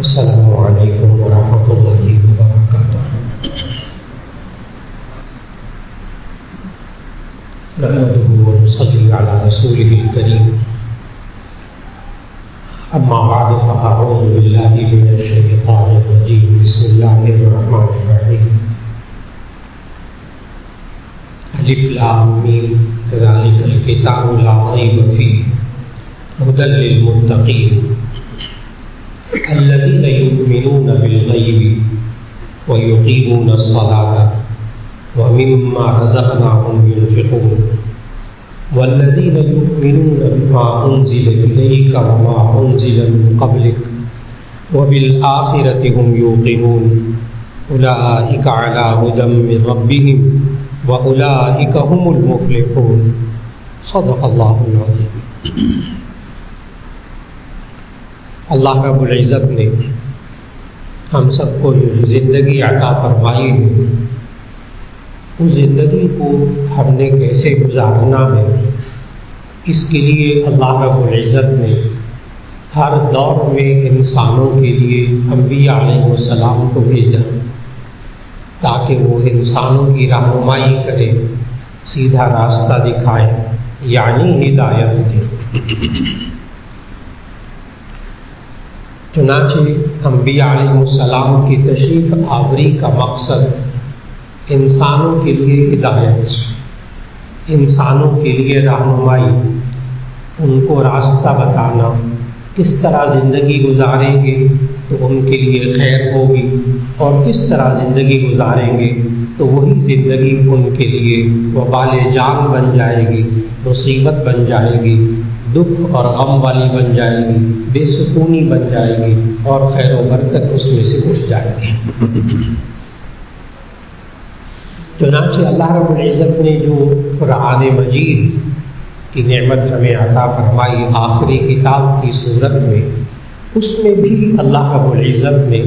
السلام علیکم ورحمۃ اللہ وبرکاتہ۔ نحمده ونصلي على رسوله الكريم، اما بعد فاعوذ بالله من الشیطان الرجیم، بسم اللہ الرحمن الرحیم۔ الف لام میم، ذلک الکتاب لا ریب فیہ ھدی للمتقین الذين يؤمنون بالغيب ويقيمون الصلاة ومما رزقناهم ينفقون والذين يؤمنون بما أنزل إليك وما أنزل من قبلك وبالآخرة هم يوقنون أولئك على هدى من ربهم وأولئك هم المفلحون۔ صدق اللہ العظیم۔ اللہ رب العزت نے ہم سب کو جو زندگی عطا فرمائی ہے، اس زندگی کو ہم نے کیسے گزارنا ہے، اس کے لیے اللہ رب العزت نے ہر دور میں انسانوں کے لیے انبیاء علیہ السلام کو بھیجا تاکہ وہ انسانوں کی رہنمائی کرے، سیدھا راستہ دکھائے، یعنی ہدایت دے۔ چنانچہ انبیاء علیہ السلام کی تشریف آوری کا مقصد انسانوں کے لیے ہدایت، انسانوں کے لیے رہنمائی، ان کو راستہ بتانا، کس طرح زندگی گزاریں گے تو ان کے لیے خیر ہوگی، اور کس طرح زندگی گزاریں گے تو وہی زندگی ان کے لیے وبال جان بن جائے گی، مصیبت بن جائے گی، دکھ اور غم والی بن جائے گی، بے سکونی بن جائے گی، اور خیر و برکت اس میں سے اٹھ جائے گی۔ چنانچہ اللہ رب العزت نے جو قرآن مجید کی نعمت ہمیں عطا فرمائی آخری کتاب کی صورت میں، اس میں بھی اللہ رب العزت نے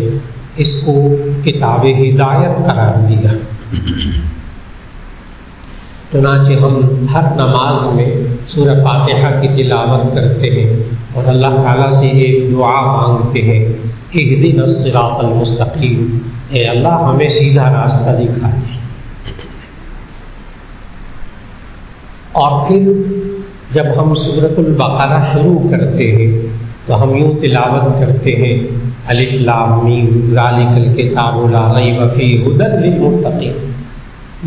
اس کو کتاب ہدایت قرار دیا۔ چنانچہ ہم ہر نماز میں سورہ فاتحہ کی تلاوت کرتے ہیں اور اللہ تعالیٰ سے ایک دعا مانگتے ہیں، اہدنا الصراط المستقیم، اے اللہ ہمیں سیدھا راستہ دکھا دے۔ اور پھر جب ہم سورۃ البقرہ شروع کرتے ہیں تو ہم یوں تلاوت کرتے ہیں، الف لام میم ذالک الکتاب لا ریب فیہ ھدی للمتقین،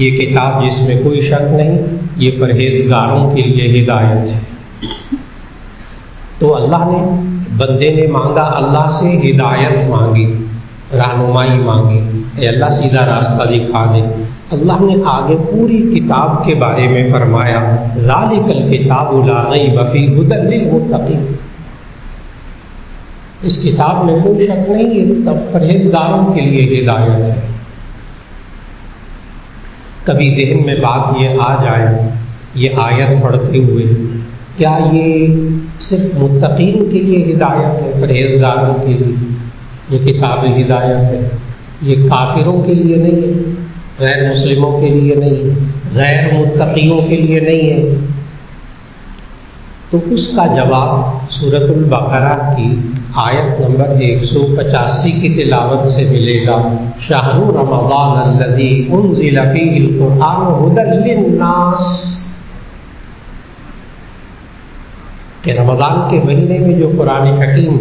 یہ کتاب جس میں کوئی شک نہیں، یہ پرہیزگاروں کے لیے ہدایت ہے۔ تو اللہ نے، بندے نے مانگا، اللہ سے ہدایت مانگی، رہنمائی مانگی، اے اللہ سیدھا راستہ دکھا دے۔ اللہ نے آگے پوری کتاب کے بارے میں فرمایا، ذالک الکتاب لا ریب فیہ ھدی للمتقین، اس کتاب میں کوئی شک نہیں، یہ تب پرہیزگاروں کے لیے ہدایت ہے۔ کبھی ذہن میں بات یہ آ جائے، یہ آیت پڑھتے ہوئے، کیا یہ صرف متقین کے لیے ہدایت ہے، پرہیزگاروں کے لیے یہ کتاب ہدایت ہے، یہ کافروں کے لیے نہیں ہے، غیر مسلموں کے لیے نہیں ہے، غیر متقیوں کے لیے نہیں ہے؟ تو اس کا جواب سورۃ البقرہ کی آیت نمبر 185 کی تلاوت سے ملے گا، شہر رمضان الذی انزل فیہ القرآن ھدی للناس، کہ رمضان کے مہینے میں جو قرآن حکیم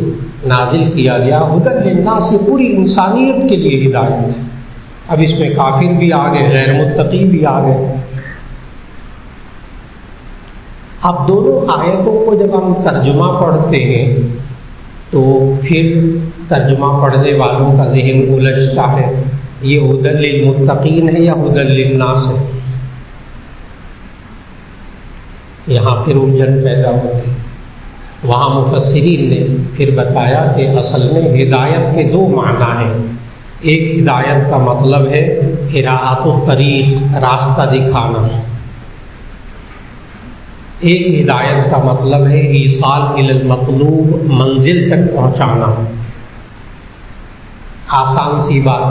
نازل کیا گیا، ھدی للناس، یہ پوری انسانیت کے لیے ہدایت ہے۔ اب اس میں کافر بھی آ گئے، غیر متقی بھی آ گئے۔ اب دونوں آیتوں کو جب ہم ترجمہ پڑھتے ہیں تو پھر ترجمہ پڑھنے والوں کا ذہن الجھتا ہے، یہ ھدی للمتقین ہے یا ھدی للناس ہے؟ یہاں پھر الجھن پیدا ہوتی ہے۔ وہاں مفسرین نے پھر بتایا کہ اصل میں ہدایت کے دو معنی ہیں، ایک ہدایت کا مطلب ہے ہراءۃ الطریق، راستہ دکھانا، ایک ہدایت کا مطلب ہے ایصال الی المطلوب، منزل تک پہنچانا۔ آسان سی بات،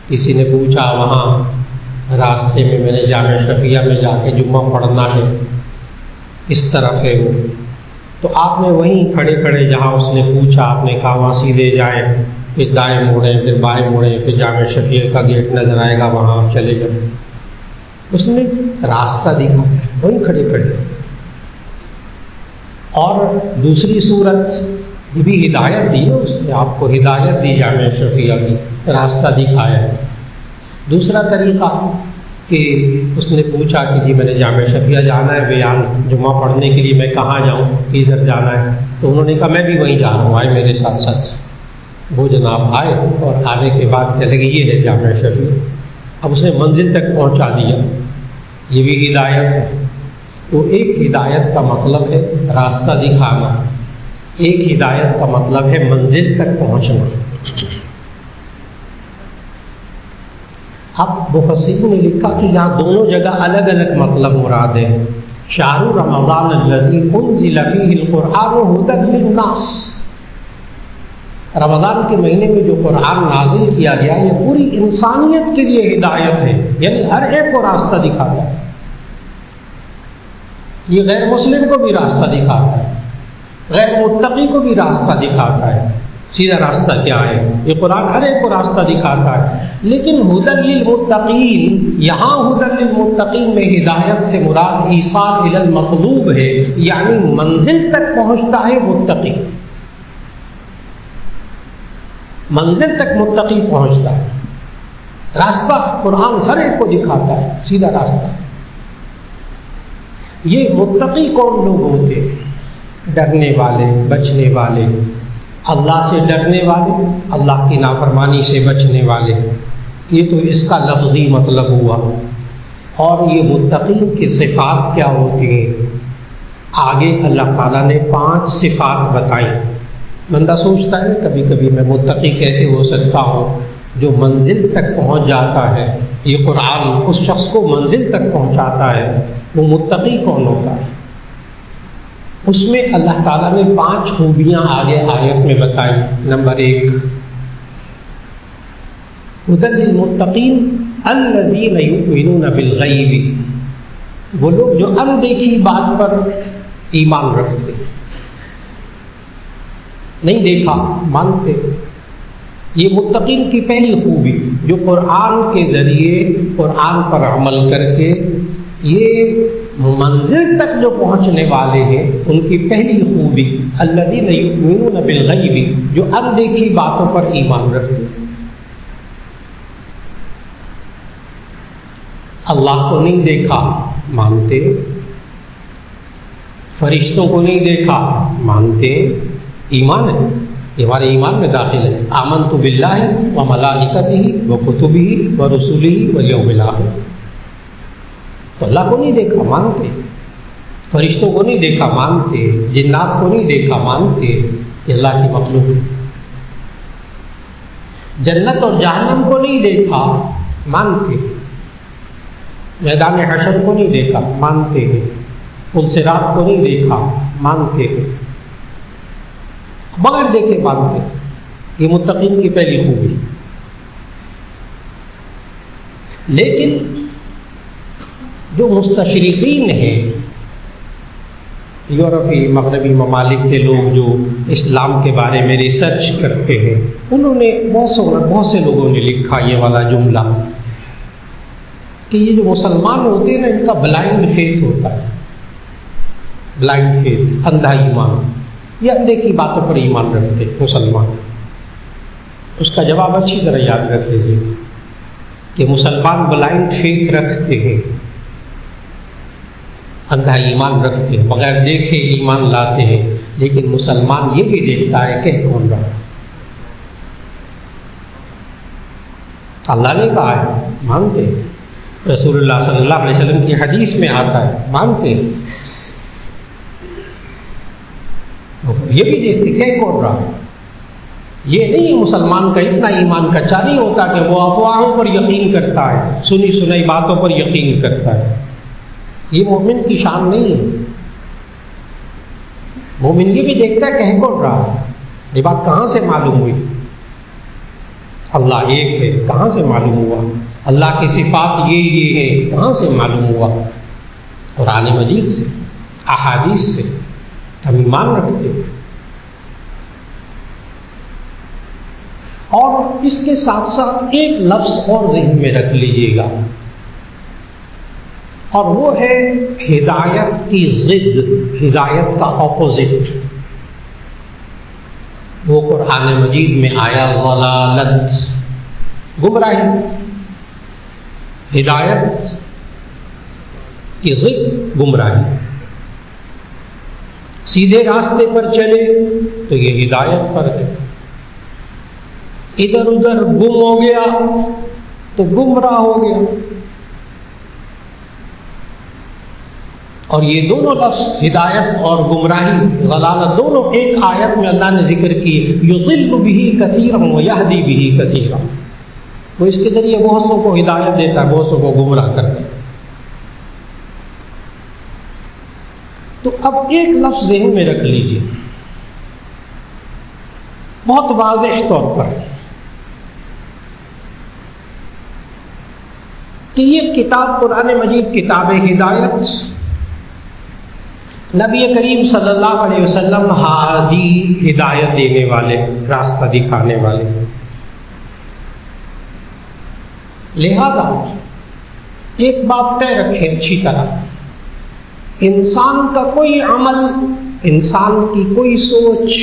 کسی نے پوچھا وہاں راستے میں میں نے جامع شفیہ میں جا کے جمعہ پڑھنا ہے، اس طرف ہے وہ، تو آپ نے وہیں کھڑے کھڑے جہاں اس نے پوچھا آپ نے کہا وہاں سیدھے جائیں، پھر دائیں موڑیں، پھر بائیں موڑیں، پھر جامع شفیع کا گیٹ نظر آئے گا وہاں آپ چلے جائیں۔ اس نے راستہ دکھا وہیں کھڑے کھڑے۔ اور دوسری صورت یہ بھی ہدایت دی ہے، اس نے آپ کو ہدایت دی جامع شفیع کی، راستہ دکھایا۔ دوسرا طریقہ کہ اس نے پوچھا کہ جی میں نے جامع شفیع جانا ہے بیان جمعہ پڑھنے کے لیے، میں کہاں جاؤں، کدھر جانا ہے؟ تو انہوں نے کہا میں بھی وہیں جا رہا ہوں، آئے میرے ساتھ ساتھ۔ وہ جناب آئے اور آنے کے بعد چلے گئے یہ ہے جامع شفیع۔ اب اس نے منزل تک پہنچا دیا، یہ بھی ہدایت ہے۔ تو ایک ہدایت کا مطلب ہے راستہ دکھانا، ایک ہدایت کا مطلب ہے منزل تک پہنچنا۔ اب مفسرین نے لکھا کہ یہاں دونوں جگہ الگ الگ مطلب مراد ہے۔ شہر رمضان الذی انزل فیہ القرآن ھدی للناس، رمضان کے مہینے میں جو قرآن نازل کیا گیا یہ پوری انسانیت کے لیے ہدایت ہے، یعنی ہر ایک کو راستہ دکھاتا ہے۔ یہ غیر مسلم کو بھی راستہ دکھاتا ہے، غیر متقی کو بھی راستہ دکھاتا ہے۔ سیدھا راستہ کیا ہے؟ یہ قرآن ہر ایک کو راستہ دکھاتا ہے۔ لیکن ھدی للمتقین، یہاں ھدی للمتقین میں ہدایت سے مراد ایصال الی المطلوب ہے، یعنی منزل تک پہنچتا ہے متقی، منزل تک متقی پہنچتا ہے۔ راستہ قرآن ہر ایک کو دکھاتا ہے، سیدھا راستہ۔ یہ متقی کون لوگ ہوتے ہیں؟ ڈرنے والے، بچنے والے، اللہ سے ڈرنے والے، اللہ کی نافرمانی سے بچنے والے، یہ تو اس کا لفظی مطلب ہوا۔ اور یہ متقین کی صفات کیا ہوتی ہیں؟ آگے اللہ تعالیٰ نے 5 صفات بتائیں۔ بندہ سوچتا ہے کبھی کبھی میں متقی کیسے ہو سکتا ہوں؟ جو منزل تک پہنچ جاتا ہے، یہ قرآن اس شخص کو منزل تک پہنچاتا ہے، وہ متقی کون ہوتا ہے؟ اس میں اللہ تعالیٰ نے 5 خوبیاں آگے آیت میں بتائی۔ نمبر 1، ھدی للمتقین الذین یؤمنون بالغیب، وہ لوگ جو اندیکھی بات پر ایمان رکھتے، نہیں دیکھا مانتے۔ یہ متقین کی پہلی خوبی، جو قرآن کے ذریعے قرآن پر عمل کر کے یہ منزل تک جو پہنچنے والے ہیں، ان کی پہلی خوبی الذین یؤمنون بالغیب، جو اندیکھی باتوں پر ایمان رکھتے ہیں۔ اللہ کو نہیں دیکھا مانتے، فرشتوں کو نہیں دیکھا مانتے، ایمان ہے، یہ ہمارے ایمان میں داخل ہے۔ آمنت باللہ و ملائکتہ و کتبہ و رسلہ والیوم الآخر، تو اللہ کو نہیں دیکھا مانتے، فرشتوں کو نہیں دیکھا مانتے، جنات کو نہیں دیکھا مانتے، یہ اللہ کی مخلوق ہے۔ جنت اور جہنم کو نہیں دیکھا مانتے، میدان حشر کو نہیں دیکھا مانتے ہیں، پل صراط کو نہیں دیکھا مانتے ہیں، بغیر دیکھے مانتے۔ یہ متقین کی پہلی خوبی۔ لیکن جو مستشرقین ہیں، یورپی مغربی ممالک کے لوگ جو اسلام کے بارے میں ریسرچ کرتے ہیں، انہوں نے بہت سے لوگوں نے لکھا یہ والا جملہ کہ یہ جو مسلمان ہوتے ہیں نا، ان کا بلائنڈ فیتھ ہوتا ہے، بلائنڈ فیتھ، اندھا ایمان، یہ اندیکھی باتوں پر ایمان رکھتے مسلمان۔ اس کا جواب اچھی طرح یاد رکھ لیجیے کہ مسلمان بلائنڈ فیتھ رکھتے ہیں، اندھا ایمان رکھتے ہیں، بغیر دیکھے ایمان لاتے ہیں۔ لیکن مسلمان یہ بھی دیکھتا ہے کہ کون رہا، اللہ نے کہا ہے مانتے، رسول اللہ صلی اللہ علیہ وسلم کی حدیث میں آتا ہے مانتے، یہ بھی دیکھتے کہ کون رہا۔ یہ نہیں مسلمان کا اتنا ایمان کچا نہیں ہوتا کہ وہ افواہوں پر یقین کرتا ہے، سنی سنائی باتوں پر یقین کرتا ہے، یہ مومن کی شان نہیں ہے۔ مومن یہ بھی دیکھتا ہے کہ کون رہا، یہ بات کہاں سے معلوم ہوئی؟ اللہ ایک ہے، کہاں سے معلوم ہوا؟ اللہ کی صفات یہ ہے، کہاں سے معلوم ہوا؟ قرآن مجید سے، احادیث سے، ہم ایمان رکھتے ہیں. اور اس کے ساتھ ساتھ ایک لفظ اور ذہن میں رکھ لیجیے گا، اور وہ ہے ہدایت کی ضد، ہدایت کا اپوزٹ. وہ قرآن مجید میں آیا ضلالت، گمراہی. ہدایت کی ضد گمراہی. سیدھے راستے پر چلے تو یہ ہدایت پر ہے، ادھر ادھر گم ہو گیا تو گمراہ ہو گیا. اور یہ دونوں لفظ ہدایت اور گمراہی، ضلالت، دونوں ایک آیت میں اللہ نے ذکر کی. یضل بہ کثیرا ویہدی بہ کثیرا. وہ اس کے ذریعے بہت سو کو ہدایت دیتا ہے، بہت سو کو گمراہ کرتا ہے. تو اب ایک لفظ ذہن میں رکھ لیجیے بہت واضح طور پر کہ یہ کتاب قرآن مجید کتاب ہدایت، نبی کریم صلی اللہ علیہ وسلم ہادی، ہدایت دینے والے، راستہ دکھانے والے. لہذا ایک بات طے رکھیں اچھی طرح، انسان کا کوئی عمل، انسان کی کوئی سوچ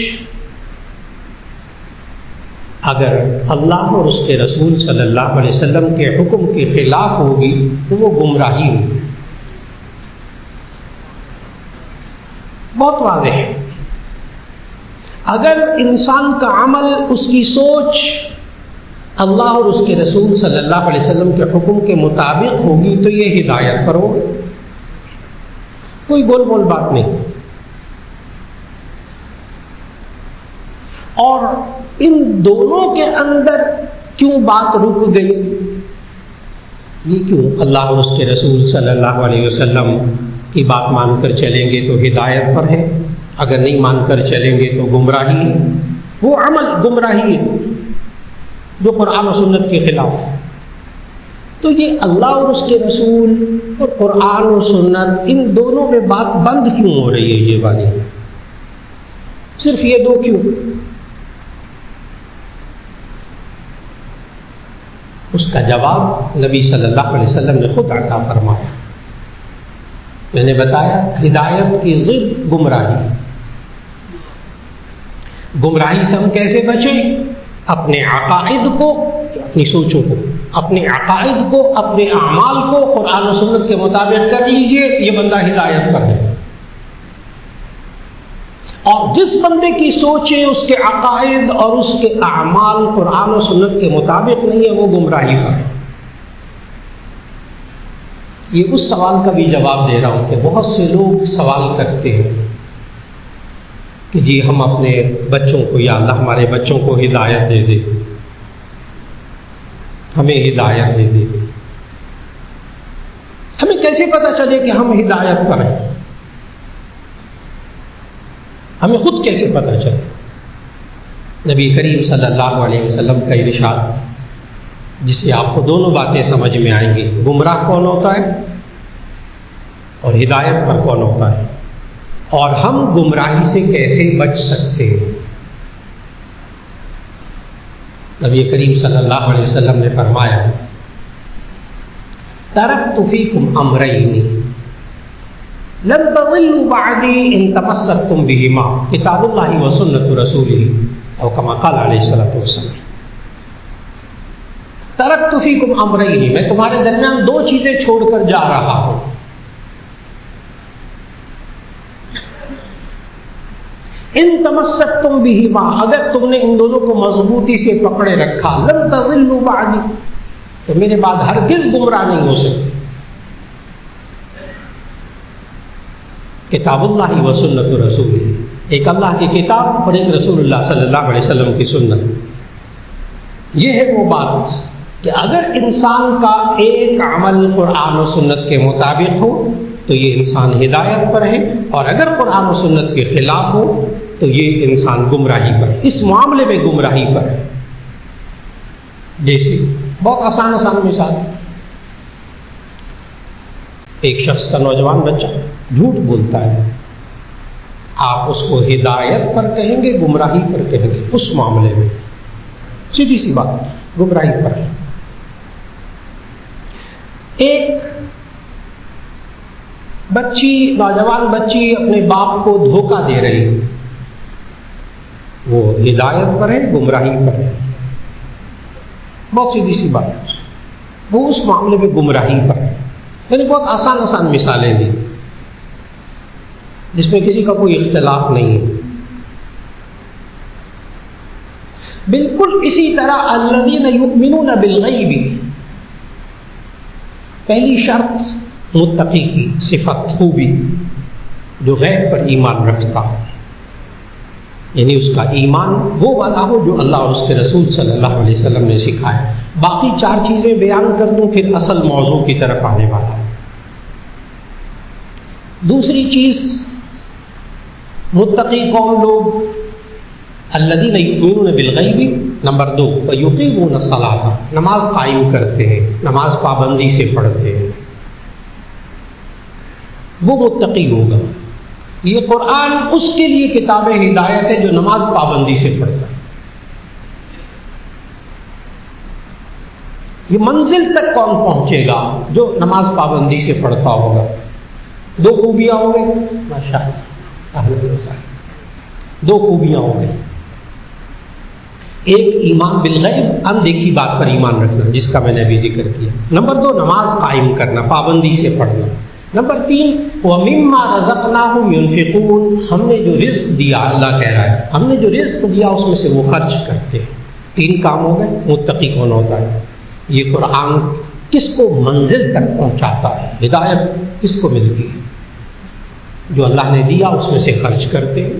اگر اللہ اور اس کے رسول صلی اللہ علیہ وسلم کے حکم کے خلاف ہوگی تو وہ گمراہی ہوگی. بہت واضح ہے. اگر انسان کا عمل، اس کی سوچ اللہ اور اس کے رسول صلی اللہ علیہ وسلم کے حکم کے مطابق ہوگی تو یہ ہدایت پر ہوگی. کوئی گول مول بات نہیں. اور ان دونوں کے اندر کیوں بات رک گئی؟ یہ کیوں؟ اللہ اور اس کے رسول صلی اللہ علیہ وسلم کی بات مان کر چلیں گے تو ہدایت پر ہے، اگر نہیں مان کر چلیں گے تو گمراہی ہے. وہ عمل گمراہی ہے جو قرآن و سنت کے خلاف. تو یہ اللہ اور اس کے رسول اور قرآن و سنت، ان دونوں میں بات بند کیوں ہو رہی ہے؟ یہ والی صرف یہ دو کیوں؟ اس کا جواب نبی صلی اللہ علیہ وسلم نے خود عطا فرمایا. میں نے بتایا ہدایت کی ضد گمراہی. گمراہی سے ہم کیسے بچیں؟ اپنے عقائد کو، اپنی سوچوں کو، اپنے عقائد کو، اپنے اعمال کو قرآن و سنت کے مطابق کر لیجئے، یہ بندہ ہدایت پر ہے. اور جس بندے کی سوچیں، اس کے عقائد اور اس کے اعمال قرآن و سنت کے مطابق نہیں ہے، وہ گمراہی پر ہے. یہ اس سوال کا بھی جواب دے رہا ہوں کہ بہت سے لوگ سوال کرتے ہیں کہ جی ہم اپنے بچوں کو، یا اللہ ہمارے بچوں کو ہدایت دے دے، ہمیں ہدایت دے دے. ہمیں کیسے پتہ چلے کہ ہم ہدایت پر ہیں؟ ہمیں خود کیسے پتہ چلے؟ نبی کریم صلی اللہ علیہ وسلم کا ارشاد، جس سے آپ کو دونوں باتیں سمجھ میں آئیں گی، گمراہ کون ہوتا ہے اور ہدایت پر کون ہوتا ہے، اور ہم گمراہی سے کیسے بچ سکتے ہیں. نبی کریم صلی اللہ علیہ وسلم نے فرمایا، ترکت فیکم امرین لن تضلوا بعدی ان تمسکتم بہما، کتاب اللہ و سنت رسولہ، او کما قال علیہ الصلوۃ والسلام. ترکت فیکم امرین، میں تمہارے درمیان دو چیزیں چھوڑ کر جا رہا ہوں. ان تمسکتم بہما، اگر تم نے ان دونوں کو مضبوطی سے پکڑے رکھا، لن تضلوا بعدی، تو میرے بعد ہرگز گمراہ نہیں ہو سکتے. کتاب اللہ و سنت رسول، ایک اللہ کی کتاب اور ایک رسول اللہ صلی اللہ علیہ وسلم کی سنت. یہ ہے وہ بات کہ اگر انسان کا ایک عمل قرآن و سنت کے مطابق ہو تو یہ انسان ہدایت پر ہے، اور اگر قرآن و سنت کے خلاف ہو تو یہ انسان گمراہی پر ہے. اس معاملے میں گمراہی پر ہے. جیسے بہت آسان مثال، ایک شخص کا نوجوان بچہ جھوٹ بولتا ہے، آپ اس کو ہدایت پر کہیں گے گمراہی پر کہیں گے؟ اس معاملے میں سیدھی سی بات گمراہی پر ہے۔ ایک بچی، نوجوان بچی اپنے باپ کو دھوکہ دے رہی، وہ ہدایت پر ہے گمراہی پر ہے؟ بہت سیدھی سی بات ہے، وہ اس معاملے میں گمراہی پر ہے۔ یعنی بہت آسان مثالیں دی جس میں کسی کا کوئی اختلاف نہیں ہے۔ بالکل اسی طرح الذین یؤمنون بالغیب، پہلی شرط متقی کی صفت خوبی، جو غیب پر ایمان رکھتا ہو، یعنی اس کا ایمان وہ والا ہو جو اللہ اور اس کے رسول صلی اللہ علیہ وسلم نے سکھایا۔ باقی 4 چیزیں بیان کر دوں پھر اصل موضوع کی طرف آنے والا ہے۔ دوسری چیز، متقی قوم لوگ الذین یؤمنون بالغیب، نمبر 2 ویقیمون الصلاۃ، نماز قائم کرتے ہیں، نماز پابندی سے پڑھتے ہیں، وہ متقی ہوگا۔ یہ قرآن اس کے لیے کتاب ہدایت ہے جو نماز پابندی سے پڑھتا ہے۔ یہ منزل تک کون پہنچے گا؟ جو نماز پابندی سے پڑھتا ہوگا۔ 2 خوبیاں ہوں گے، ماشاءاللہ، 2 خوبیاں ہوں گے۔ ایک ایمان بالغیب، اندیکھی بات پر ایمان رکھنا، جس کا میں نے ابھی ذکر کیا۔ نمبر 2 نماز قائم کرنا، پابندی سے پڑھنا۔ نمبر 3 وَمِمَّا رَزَقْنَاهُمْ يُنْفِقُونَ، ہم نے جو رزق دیا، اللہ کہہ رہا ہے ہم نے جو رزق دیا اس میں سے وہ خرچ کرتے ہیں۔ 3 کام ہو گئے۔ متقی کون ہوتا ہے؟ یہ قرآن کس کو منزل تک پہنچاتا ہے، ہدایت کس کو ملتی ہے؟ جو اللہ نے دیا اس میں سے خرچ کرتے ہیں۔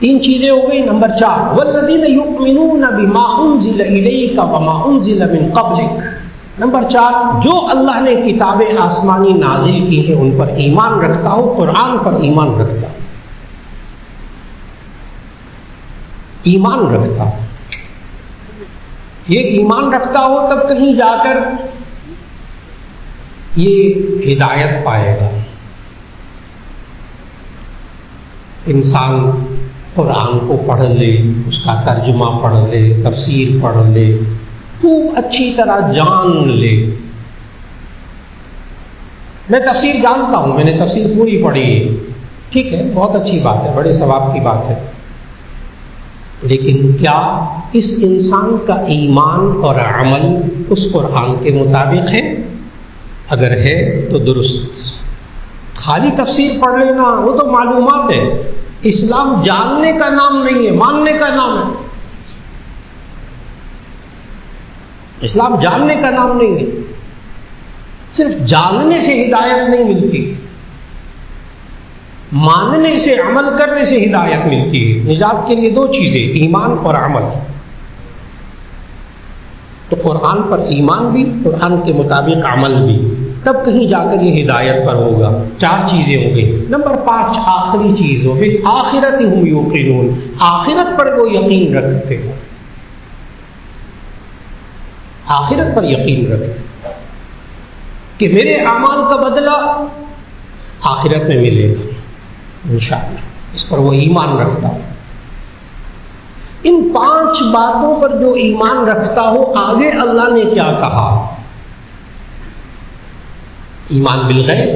3 چیزیں ہو گئی۔ نمبر 4 وَالَّذِينَ يُؤْمِنُونَ بِمَا أُنزِلَ إِلَيْكَ وَمَا أُنزِلَ مِن قَبْلِكَ، نمبر 4 جو اللہ نے کتابیں آسمانی نازل کی ہیں ان پر ایمان رکھتا ہو، قرآن پر ایمان رکھتا ہو، ایمان رکھتا ہو۔ یہ ایمان رکھتا ہو تب کہیں جا کر یہ ہدایت پائے گا۔ انسان قرآن کو پڑھ لے، اس کا ترجمہ پڑھ لے، تفسیر پڑھ لے، خوب اچھی طرح جان لے۔ میں تفسیر جانتا ہوں، میں نے تفسیر پوری پڑھی ہے، ٹھیک ہے، بہت اچھی بات ہے، بڑے ثواب کی بات ہے، لیکن کیا اس انسان کا ایمان اور عمل اس قرآن کے مطابق ہے؟ اگر ہے تو درست۔ خالی تفسیر پڑھ لینا وہ تو معلومات ہے، اسلام جاننے کا نام نہیں ہے، ماننے کا نام ہے۔ اسلام جاننے کا نام نہیں ہے، صرف جاننے سے ہدایت نہیں ملتی، ماننے سے، عمل کرنے سے ہدایت ملتی ہے۔ نجات کے لیے 2 چیزیں، ایمان اور عمل۔ تو قرآن پر ایمان بھی، قرآن کے مطابق عمل بھی، تب کہیں جا کر یہ ہدایت پر ہوگا۔ 4 چیزیں ہو گئی۔ نمبر 5 آخری چیز ہو گئی آخرت ہم یوقنون، آخرت پر وہ یقین رکھتے ہو، آخرت پر یقین رکھتے کہ میرے اعمال کا بدلہ آخرت میں ملے گا انشاءاللہ، اس پر وہ ایمان رکھتا ہو۔ ان 5 باتوں پر جو ایمان رکھتا ہو، آگے اللہ نے کیا کہا؟ ایمان بالغیب،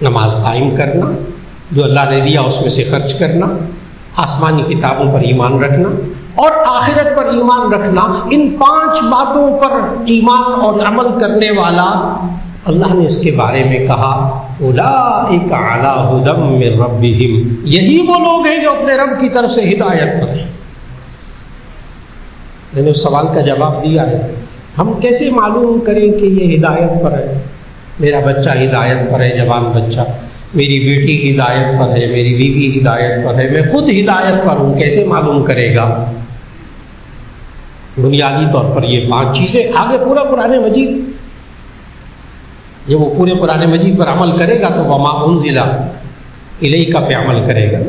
نماز قائم کرنا، جو اللہ نے دیا اس میں سے خرچ کرنا، آسمانی کتابوں پر ایمان رکھنا اور آخرت پر ایمان رکھنا۔ ان 5 باتوں پر ایمان اور عمل کرنے والا، اللہ نے اس کے بارے میں کہا اولئک علی ھدی من ربہم، یہی وہ لوگ ہیں جو اپنے رب کی طرف سے ہدایت پر ہیں۔ میں نے اس سوال کا جواب دیا ہے، ہم کیسے معلوم کریں کہ یہ ہدایت پر ہے؟ میرا بچہ ہدایت پر ہے، جوان بچہ، میری بیٹی ہدایت پر ہے، میری بیوی ہدایت پر ہے، میں خود ہدایت پر ہوں، کیسے معلوم کرے گا؟ بنیادی طور پر یہ 5 چیزیں۔ آگے پورا قرآن مجید، جب وہ پورے قرآن مجید پر عمل کرے گا تو وما انزل الیک پہ عمل کرے گا۔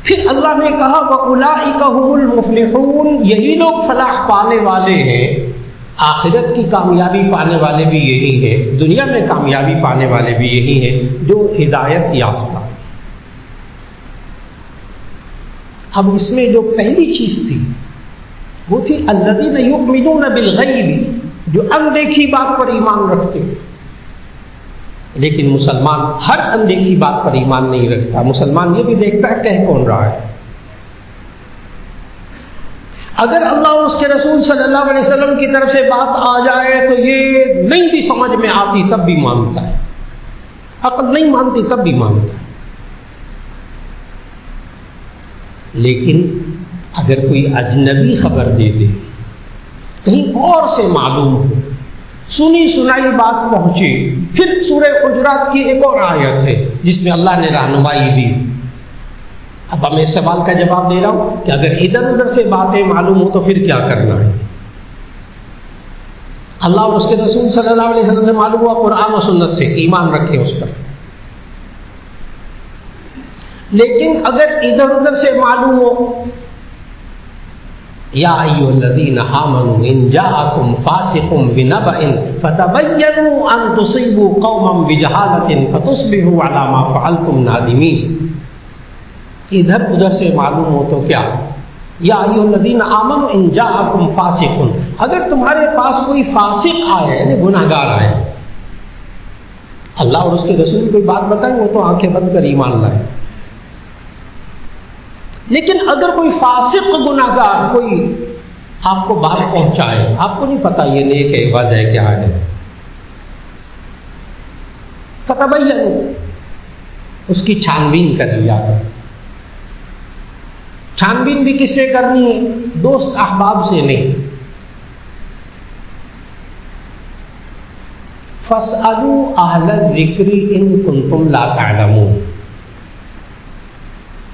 پھر اللہ نے کہا وَأُولَئِكَ هُمُ الْمُفْلِحُونَ، یہی لوگ فلاح پانے والے ہیں۔ آخرت کی کامیابی پانے والے بھی یہی ہیں، دنیا میں کامیابی پانے والے بھی یہی ہیں جو ہدایت یافتہ۔ اب اس میں جو پہلی چیز تھی وہ تھی الذین یؤمنون بالغیب، جو اندیکھی بات پر ایمان رکھتے ہیں۔ لیکن مسلمان ہر اندیکھی بات پر ایمان نہیں رکھتا، مسلمان یہ بھی دیکھتا ہے کہہ کون رہا ہے۔ اگر اللہ اور اس کے رسول صلی اللہ علیہ وسلم کی طرف سے بات آ جائے تو یہ نہیں بھی سمجھ میں آتی تب بھی مانتا ہے، عقل نہیں مانتی تب بھی مانتا ہے۔ لیکن اگر کوئی اجنبی خبر دے دے، کہیں اور سے معلوم ہو، سنی سنائی بات پہنچے، پھر سورہ حجرات کی ایک اور آیت ہے جس میں اللہ نے رہنمائی دی۔ اب میں اس سوال کا جواب دے رہا ہوں کہ اگر ادھر ادھر سے باتیں معلوم ہو تو پھر کیا کرنا ہے؟ اللہ اور اس کے رسول صلی اللہ علیہ وسلم سے معلوم ہوا قرآن و سنت سے، ایمان رکھیں اس پر۔ لیکن اگر ادھر ادھر سے معلوم ہو، یا ایھا الذین آمنوا ان جاءکم فاسق بنبأ فتبینوا ان تصیبوا قوما بجہالۃ فتصبحوا علی ما فعلتم نادمین۔ ادھر ادھر سے معلوم ہو تو کیا؟ یا ایھا الذین آمنوا ان جاءکم فاسق، اگر تمہارے پاس کوئی فاسق آئے یعنی گناہگار آئے، اللہ اور اس کے رسول کوئی بات بتائیں وہ تو آنکھیں بند کر ایمان لائے۔ لیکن اگر کوئی فاسق گناہگار کوئی آپ کو بات پہنچائے، آپ کو نہیں پتا یہ نیک ہے بد ہے کیا ہے، فتبینوا، اس کی چھان بین کر لیا کرو۔ چھان بین بھی کس سے کرنی ہے؟ دوست احباب سے نہیں۔ فاسألوا اہل الذکر ان کنتم لا تعلمون،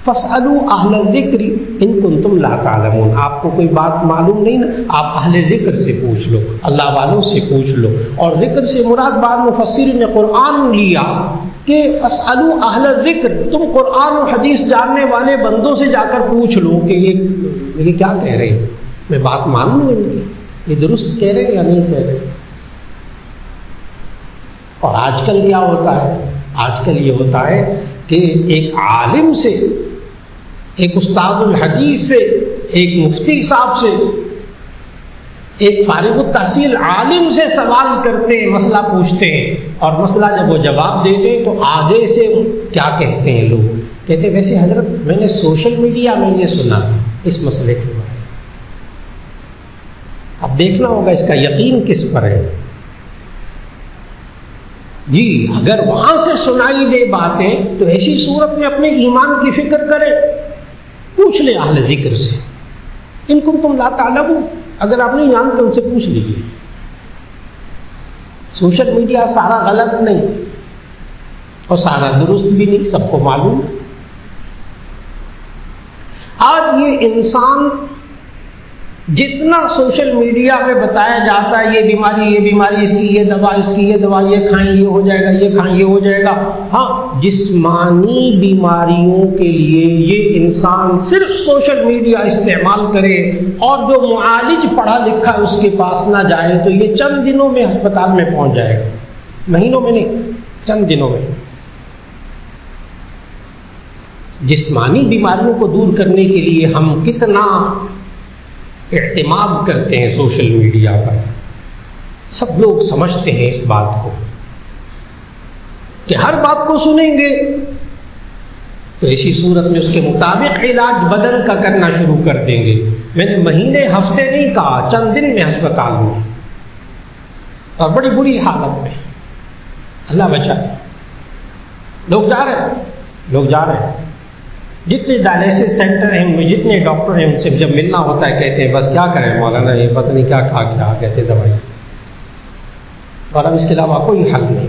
فاسألوا اہل الذکر ان کنتم لا تعلمون۔ آپ کو کوئی بات معلوم نہیں نا، آپ اہل ذکر سے پوچھ لو، اللہ والوں سے پوچھ لو۔ اور ذکر سے مراد بعض مفسرین نے قرآن لیا کہ فاسألوا اہل الذکر، تم قرآن و حدیث جاننے والے بندوں سے جا کر پوچھ لو کہ یہ کیا کہہ رہے ہیں، میں بات معلوم نہیں، یہ درست کہہ رہے ہیں یا نہیں کہہ رہے۔ اور آج کل کیا ہوتا ہے؟ آج کل یہ ہوتا ہے کہ ایک عالم سے، ایک استاد الحدیث سے، ایک مفتی صاحب سے، ایک فارغ التحصیل عالم سے سوال کرتے ہیں، مسئلہ پوچھتے ہیں، اور مسئلہ جب وہ جواب دیتے ہیں تو آگے سے کیا کہتے ہیں لوگ؟ کہتے ہیں ویسے حضرت میں نے سوشل میڈیا میں یہ سنا اس مسئلے کے بارے میں۔ اب دیکھنا ہوگا اس کا یقین کس پر ہے۔ جی اگر وہاں سے سنائی دے باتیں تو ایسی صورت میں اپنے ایمان کی فکر کرے، پوچھ لے اہل ذکر سے، ان کنتم لا تعلمون، اگر آپ نہیں جانتے ان سے پوچھ لیجیے۔ سوشل میڈیا سارا غلط نہیں اور سارا درست بھی نہیں، سب کو معلوم۔ آج یہ انسان جتنا سوشل میڈیا پہ بتایا جاتا ہے یہ بیماری اس کی یہ دوا، اس کی یہ دوا، یہ کھائیں یہ ہو جائے گا، یہ کھائیں یہ ہو جائے گا، ہاں جسمانی بیماریوں کے لیے یہ انسان صرف سوشل میڈیا استعمال کرے اور جو معالج پڑھا لکھا اس کے پاس نہ جائے تو یہ چند دنوں میں ہسپتال میں پہنچ جائے گا، مہینوں میں نہیں، چند دنوں میں۔ جسمانی بیماریوں کو دور کرنے کے لیے ہم کتنا اعتماد کرتے ہیں سوشل میڈیا پر، سب لوگ سمجھتے ہیں اس بات کو کہ ہر بات کو سنیں گے تو ایسی صورت میں اس کے مطابق علاج بدن کا کرنا شروع کر دیں گے۔ میں نے مہینے ہفتے نہیں کہا، چند دن میں ہسپتال میں اور بڑی بری حالت میں، اللہ بچائے۔ لوگ جا رہے ہیں جتنے ڈائلیسس سینٹر ہیں ان میں جتنے ڈاکٹر ہیں ان سے جب ملنا ہوتا ہے کہتے ہیں بس کیا کریں مولانا یہ پتہ نہیں کیا کھا کے آ گئے تھے دوائی، اور اب اس کے علاوہ کوئی حل نہیں۔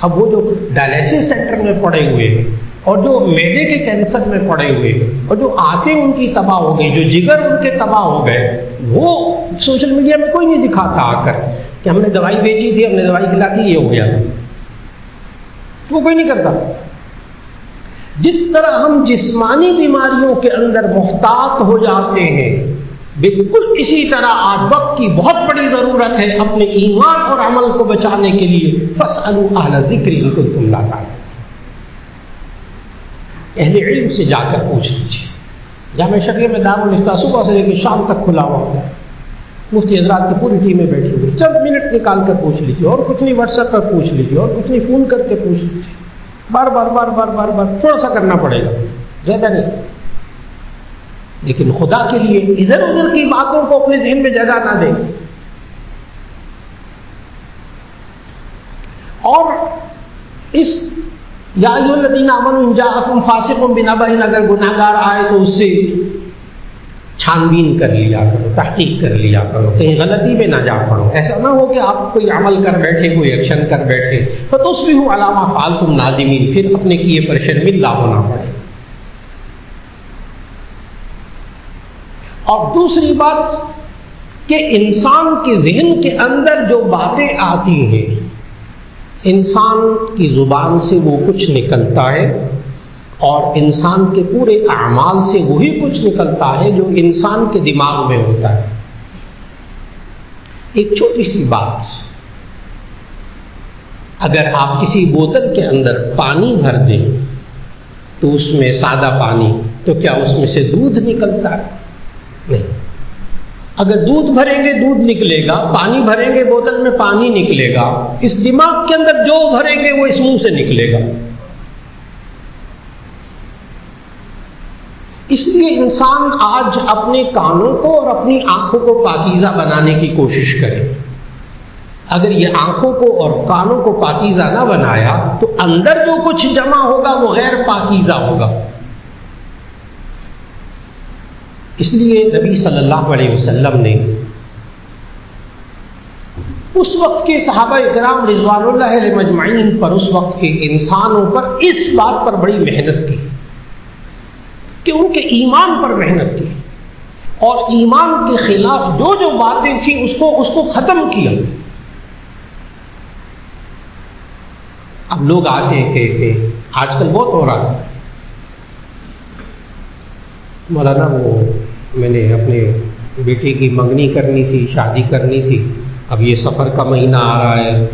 اب وہ جو ڈائلیسس سینٹر میں پڑے ہوئے ہیں اور جو معدے کے کینسر میں پڑے ہوئے ہیں اور جو آنکھیں ان کی تباہ ہو گئی، جو جگر ان کے تباہ ہو گئے، وہ سوشل میڈیا میں کوئی نہیں دکھاتا آ کر کہ ہم نے دوائی بیچی تھی، ہم نے دوائی کھلا دی، یہ ہو گیا تھا، وہ کوئی نہیں کرتا۔ جس طرح ہم جسمانی بیماریوں کے اندر محتاط ہو جاتے ہیں بالکل اسی طرح آج وقت کی بہت بڑی ضرورت ہے اپنے ایمان اور عمل کو بچانے کے لیے فاسألوا اہل الذکر ان کنتم لا تعلمون، اہل علم سے جا کر پوچھ لیجیے۔ جامعہ شریعہ میں دارالفتہ صبح سے لے کے شام تک کھلا ہوا ہوتا ہے، مفتی حضرات کی پوری ٹیمیں بیٹھی ہوئی، چند منٹ نکال کر پوچھ لیجیے، اور کچھ نہیں واٹس ایپ پر پوچھ لیجیے، اور کچھ نہیں فون کر کے پوچھ لیجیے، بار بار بار بار بار بار تھوڑا سا کرنا پڑے گا، زیادہ نہیں، لیکن خدا کے لیے ادھر ادھر کی باتوں کو اپنے ذہن میں جگہ نہ دیں۔ اور اس یا ایھا الذین آمنوا ان جاءکم فاسق بنبأ، اگر گناہگار آئے تو اس سے چھان بین کر لیا کرو، تحقیق کر لیا کرو، کہیں غلطی میں نہ جا پڑو۔ ایسا نہ ہو کہ آپ کوئی عمل کر بیٹھے، کوئی ایکشن کر بیٹھے فتصبحوا علی ما فعلتم نادمین، پھر اپنے کیے پر شرمندہ ہونا پڑے۔ اور دوسری بات کہ انسان کے ذہن کے اندر جو باتیں آتی ہیں، انسان کی زبان سے وہ کچھ نکلتا ہے، اور انسان کے پورے اعمال سے وہی کچھ نکلتا ہے جو انسان کے دماغ میں ہوتا ہے۔ ایک چھوٹی سی بات، اگر آپ کسی بوتل کے اندر پانی بھر دیں تو اس میں سادہ پانی، تو کیا اس میں سے دودھ نکلتا ہے؟ نہیں۔ اگر دودھ بھریں گے دودھ نکلے گا، پانی بھریں گے بوتل میں پانی نکلے گا، اس دماغ کے اندر جو بھریں گے وہ اس منہ سے نکلے گا۔ اس لیے انسان آج اپنے کانوں کو اور اپنی آنکھوں کو پاکیزہ بنانے کی کوشش کرے۔ اگر یہ آنکھوں کو اور کانوں کو پاکیزہ نہ بنایا تو اندر جو کچھ جمع ہوگا وہ غیر پاکیزہ ہوگا۔ اس لیے نبی صلی اللہ علیہ وسلم نے اس وقت کے صحابہ اکرام رضوان اللہ علیہ مجمعین پر، اس وقت کے انسانوں پر اس بات پر بڑی محنت کی کہ ان کے ایمان پر محنت کی، اور ایمان کے خلاف جو جو باتیں تھیں اس کو ختم کیا۔ اب لوگ آتے ہیں کہ آج کل بہت ہو رہا ہے، مولانا وہ میں نے اپنے بیٹی کی منگنی کرنی تھی، شادی کرنی تھی، اب یہ سفر کا مہینہ آ رہا ہے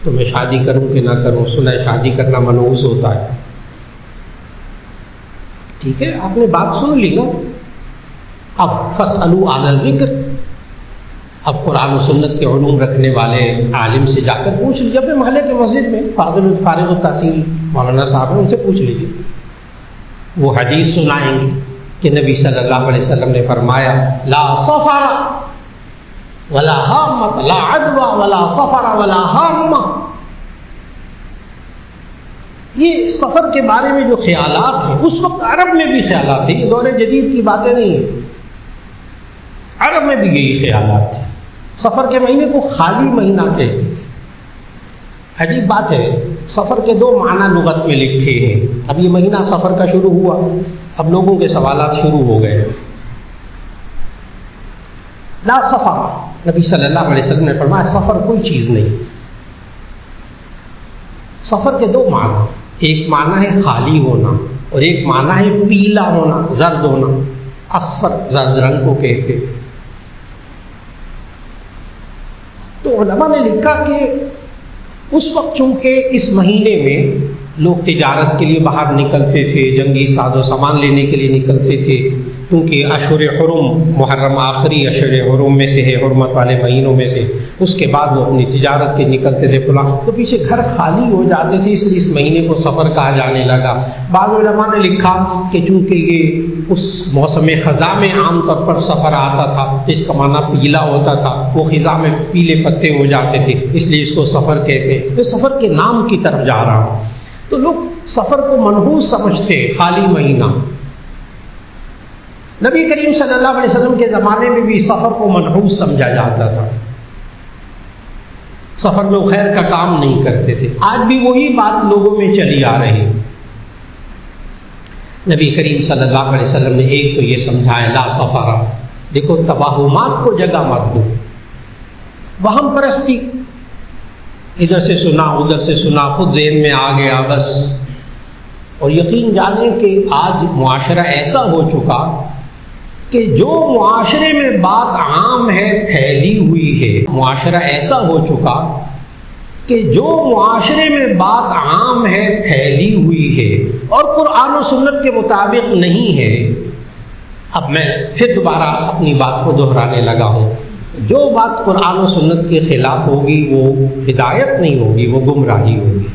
تو میں شادی کروں کہ نہ کروں، سنا ہے شادی کرنا منحوس ہوتا ہے۔ ٹھیک ہے، آپ نے بات سن لی نا، اب فاسألوا اہل الذکر، اب قرآن و سنت کے علوم رکھنے والے عالم سے جا کر پوچھ لیجیے، اپنے محلے کے مسجد میں فارغ التحصیل مولانا صاحب ہیں، ان سے پوچھ لیجیے، وہ حدیث سنائیں گے کہ نبی صلی اللہ علیہ وسلم نے فرمایا لا سفر ولا حامۃ، لا عدوى ولا سفر ولا حامہ۔ یہ سفر کے بارے میں جو خیالات ہیں، اس وقت عرب میں بھی خیالات تھے، یہ دور جدید کی باتیں نہیں ہیں، عرب میں بھی یہی خیالات تھے۔ سفر کے مہینے کو خالی مہینہ کہتے تھے۔ عجیب بات ہے، سفر کے دو معنی لغت میں لکھے ہیں۔ اب یہ مہینہ سفر کا شروع ہوا، اب لوگوں کے سوالات شروع ہو گئے۔ لا سفر، نبی صلی اللہ علیہ وسلم نے فرمایا سفر کوئی چیز نہیں۔ سفر کے دو معنی، ایک معنی ہے خالی ہونا، اور ایک معنی ہے پیلا ہونا، زرد ہونا، اصفر زرد رنگ کو کہتے۔ تو علماء نے لکھا کہ اس وقت چونکہ اس مہینے میں لوگ تجارت کے لیے باہر نکلتے تھے، جنگی ساز و سامان لینے کے لیے نکلتے تھے، کیونکہ اشہر حرم، محرم آخری اشہر حرم میں سے ہے، حرمت والے مہینوں میں سے، اس کے بعد وہ اپنی تجارت کے نکلتے تھے فلاں، تو پیچھے گھر خالی ہو جاتے تھے، اس لیے اس مہینے کو سفر کہا جانے لگا۔ بعض علماء نے لکھا کہ چونکہ یہ اس موسم خزاں میں عام طور پر سفر آتا تھا، اس کا معنی پیلا ہوتا تھا، وہ خزاں میں پیلے پتے ہو جاتے تھے، اس لیے اس کو سفر کہتے ہیں۔ میں سفر کے نام کی طرف جا رہا ہوں، تو لوگ سفر کو منحوس سمجھتے، خالی مہینہ۔ نبی کریم صلی اللہ علیہ وسلم کے زمانے میں بھی سفر کو منحوس سمجھا جاتا تھا، سفر میں خیر کا کام نہیں کرتے تھے۔ آج بھی وہی بات لوگوں میں چلی آ رہی۔ نبی کریم صلی اللہ علیہ وسلم نے ایک تو یہ سمجھایا لا سفر، دیکھو توہمات کو جگہ مت دو، وہم پرستی، ادھر سے سنا ادھر سے سنا، خود ذہن میں آ گیا بس۔ اور یقین جانیں کہ آج معاشرہ ایسا ہو چکا کہ جو معاشرے میں بات عام ہے پھیلی ہوئی ہے، معاشرہ ایسا ہو چکا کہ جو معاشرے میں بات عام ہے پھیلی ہوئی ہے اور قرآن و سنت کے مطابق نہیں ہے. اب میں پھر دوبارہ اپنی بات کو دہرانے لگا ہوں. جو بات قرآن و سنت کے خلاف ہوگی وہ ہدایت نہیں ہوگی، وہ گمراہی ہوگی.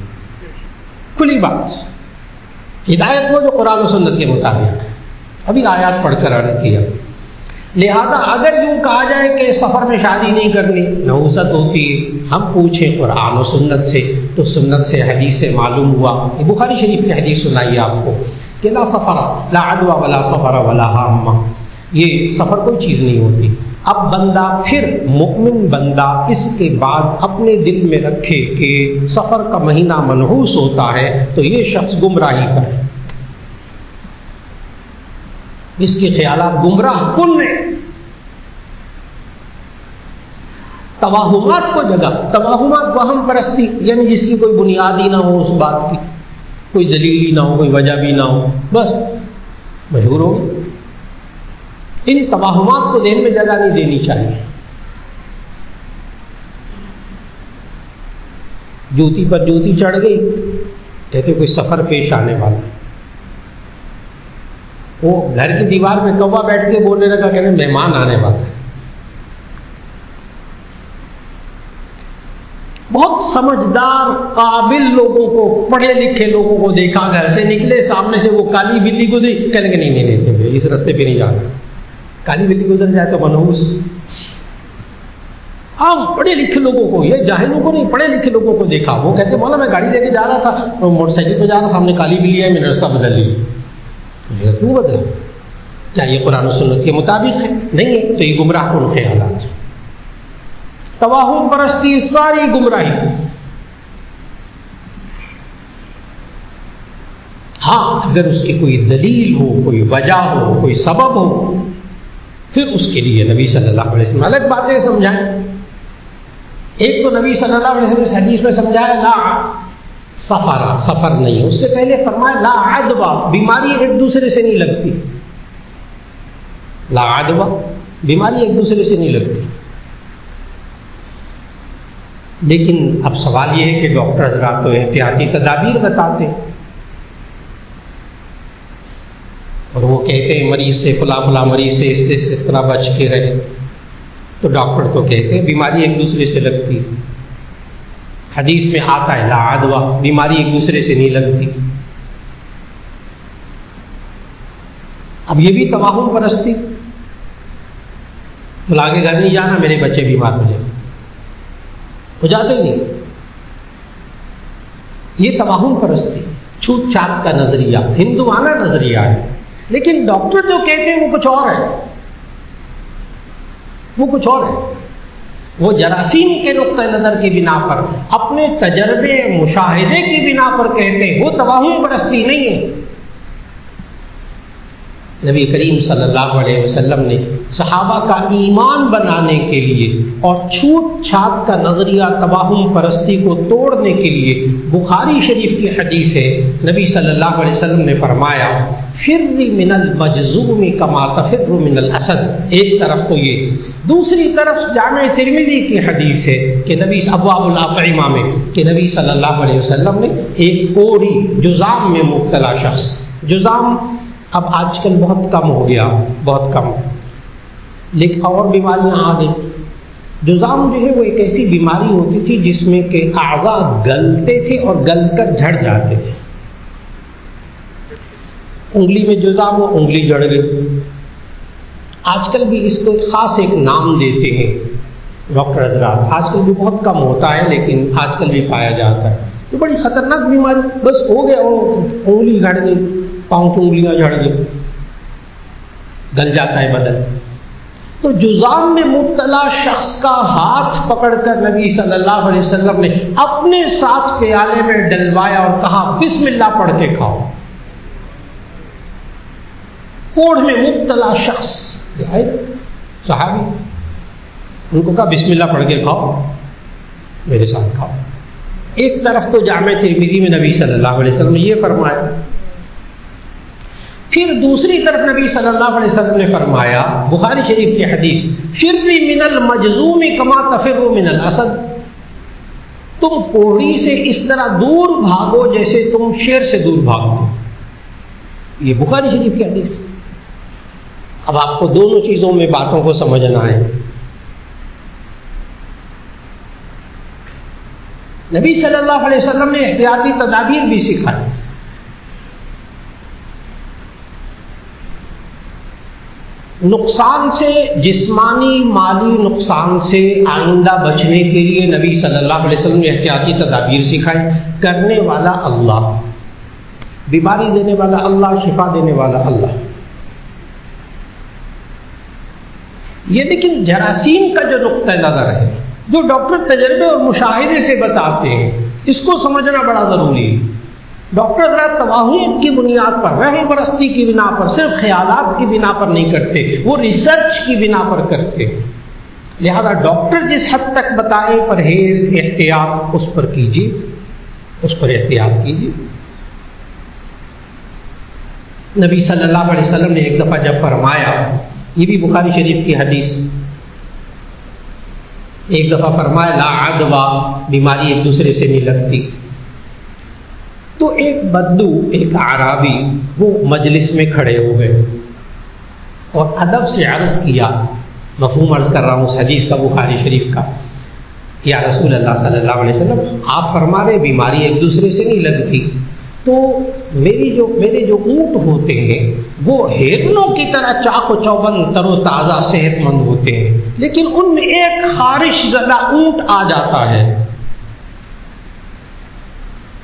کھلی بات، ہدایت وہ جو قرآن و سنت کے مطابق ہے. ابھی آیات پڑھ کر عرض کیا. لہذا اگر یوں کہا جائے کہ سفر میں شادی نہیں کرنی، نحوست ہوتی ہے، ہم پوچھیں قرآن و سنت سے تو سنت سے حدیث سے معلوم ہوا. یہ بخاری شریف کی حدیث سنائی آپ کو کہ لا سفر لا عدوى ولا سفر ولا حامہ، یہ سفر کوئی چیز نہیں ہوتی. اب بندہ پھر مؤمن بندہ اس کے بعد اپنے دل میں رکھے کہ سفر کا مہینہ منحوس ہوتا ہے تو یہ شخص گمراہی پر ہے، اس کے خیالات گمراہ کن ہیں. توہمات کو جگہ، توہمات وہم پرستی، یعنی جس کی کوئی بنیاد ہی نہ ہو، اس بات کی کوئی دلیل ہی نہ ہو، کوئی وجہ بھی نہ ہو، بس مشہور ہو گئی. ان توہمات کو ذہن میں جگہ نہیں دینی چاہیے. جوتی پر جوتی چڑھ گئی، کہتے کوئی سفر پیش آنے والا. وہ گھر کی دیوار میں کوا بیٹھ کے بولنے لگا کہ مہمان آنے والا ہے. بہت سمجھدار قابل لوگوں کو، پڑھے لکھے لوگوں کو دیکھا، گھر سے نکلے سامنے سے وہ کالی بلی گزری، کہنے کہ نہیں اس راستے پہ نہیں جانا. کالی بلی گزر جائے تو منحوس. ہم پڑھے لکھے لوگوں کو، یہ جاہلوں کو نہیں، پڑھے لکھے لوگوں کو دیکھا، وہ کہتے مولا میں گاڑی لے کے جا رہا تھا، موٹر سائیکل پہ جا رہا، سامنے کالی بلی ہے، میں نے راستہ بدل لیا. کیوں بدلا؟ کیا یہ قرآن و سنت کے مطابق ہے؟ نہیں ہے تو یہ گمراہ کن خیالات. توہم پرستی ساری گمراہی. ہاں اگر اس کی کوئی دلیل ہو، کوئی وجہ ہو، کوئی سبب ہو، پھر اس کے لیے نبی صلی اللہ علیہ وسلم الگ باتیں سمجھائیں. ایک تو نبی صلی اللہ علیہ وسلم اس حدیث میں سمجھایا لا سفر، سفر نہیں. اس سے پہلے فرمایا لا عدوى، بیماری ایک دوسرے سے نہیں لگتی. لا عدوى، بیماری ایک دوسرے سے نہیں لگتی. لیکن اب سوال یہ ہے کہ ڈاکٹر حضرات تو احتیاطی تدابیر بتاتے اور وہ کہتے ہیں مریض سے فلاں مریض سے اس طرح بچ کے رہے. تو ڈاکٹر تو کہتے ہیں بیماری ایک دوسرے سے لگتی. حدیث میں آتا ہے لا عدوى، بیماری ایک دوسرے سے نہیں لگتی. اب یہ بھی توہم پرستی. فلاں کے گھر نہیں جانا، میرے بچے بیمار ہو جائیں، ہو جاتے نہیں. یہ توہم پرستی، چھوٹ چھات کا نظریہ، ہندوانہ نظریہ ہے. لیکن ڈاکٹر جو کہتے ہیں وہ کچھ اور ہے، وہ کچھ اور ہے. وہ جراثیم کے نقطہ نظر کی بنا پر، اپنے تجربے مشاہدے کی بنا پر کہتے ہیں، وہ توہم پرستی نہیں ہے. نبی کریم صلی اللہ علیہ وسلم نے صحابہ کا ایمان بنانے کے لیے اور چھوٹ چھات کا نظریہ توہم پرستی کو توڑنے کے لیے بخاری شریف کی حدیث ہے. نبی صلی اللہ علیہ وسلم نے فرمایا فر من المجذوم کما تفر من الاسد. ایک طرف تو یہ، دوسری طرف جامع ترمذی کی حدیث ہے کہ نبی ابواب الاطعمہ میں کہ نبی صلی اللہ علیہ وسلم نے ایک کوڑی جذام میں مبتلا شخص، جذام اب آج کل بہت کم ہو گیا، بہت کم، لیکن اور بیماریاں آ گئی. جذام جو ہے وہ ایک ایسی بیماری ہوتی تھی جس میں کہ اعضاء گلتے تھے اور گل کر جھڑ جاتے تھے. انگلی میں جذام ہو، انگلی جڑ گئی. آج کل بھی اس کو خاص ایک نام دیتے ہیں ڈاکٹر حضرات. آج کل بھی بہت کم ہوتا ہے لیکن آج کل بھی پایا جاتا ہے. تو بڑی خطرناک بیماری، بس ہو گیا، انگلی جھڑ گئی، پاؤں کی انگلیاں جھڑ گئی، گل جاتا ہے بدن. تو جذام میں مبتلا شخص کا ہاتھ پکڑ کر نبی صلی اللہ علیہ وسلم نے اپنے ساتھ پیالے میں ڈلوایا اور کہا بسم اللہ پڑھ کے کھاؤ. کوڑھ میں مبتلا شخص صحابی، ان کو کہا بسم اللہ پڑھ کے کھاؤ، میرے ساتھ کھاؤ. ایک طرف تو جامع ترمذی میں نبی صلی اللہ علیہ وسلم نے یہ فرمایا. پھر دوسری طرف نبی صلی اللہ علیہ وسلم نے فرمایا، بخاری شریف کی حدیث، فری من المجذوم کما تفر من الاسد، تم کوڑی سے اس طرح دور بھاگو جیسے تم شیر سے دور بھاگو. یہ بخاری شریف کی حدیث. اب آپ کو دونوں چیزوں میں باتوں کو سمجھنا ہے. نبی صلی اللہ علیہ وسلم نے احتیاطی تدابیر بھی سکھائی. نقصان سے، جسمانی مالی نقصان سے آئندہ بچنے کے لیے نبی صلی اللہ علیہ وسلم نے احتیاطی تدابیر سکھائی. کرنے والا اللہ، بیماری دینے والا اللہ، شفا دینے والا اللہ. یہ لیکن جراثیم کا جو نقطہ نظر ہے، جو ڈاکٹر تجربے اور مشاہدے سے بتاتے ہیں، اس کو سمجھنا بڑا ضروری ہے. ڈاکٹر حضرات توہم کی بنیاد پر، رحم پرستی کی بنا پر، صرف خیالات کی بنا پر نہیں کرتے، وہ ریسرچ کی بنا پر کرتے. لہذا ڈاکٹر جس حد تک بتائے پرہیز، احتیاط، اس پر کیجیے، اس پر احتیاط کیجیے. نبی صلی اللہ علیہ وسلم نے ایک دفعہ جب فرمایا، یہ بھی بخاری شریف کی حدیث، ایک دفعہ فرمایا لا عدوہ، بیماری ایک دوسرے سے نہیں لگتی. تو ایک بدو، ایک اعرابی، وہ مجلس میں کھڑے ہو گئے اور ادب سے عرض کیا، مفہوم عرض کر رہا ہوں اس حدیث کا بخاری شریف کا، یا رسول اللہ صلی اللہ علیہ وسلم، آپ فرما رہے بیماری ایک دوسرے سے نہیں لگتی، تو میرے جو اونٹ ہوتے ہیں وہ ہرنوں کی طرح چاق و چوبند، تر و تازہ، صحت مند ہوتے ہیں، لیکن ان میں ایک خارش زدہ اونٹ آ جاتا ہے،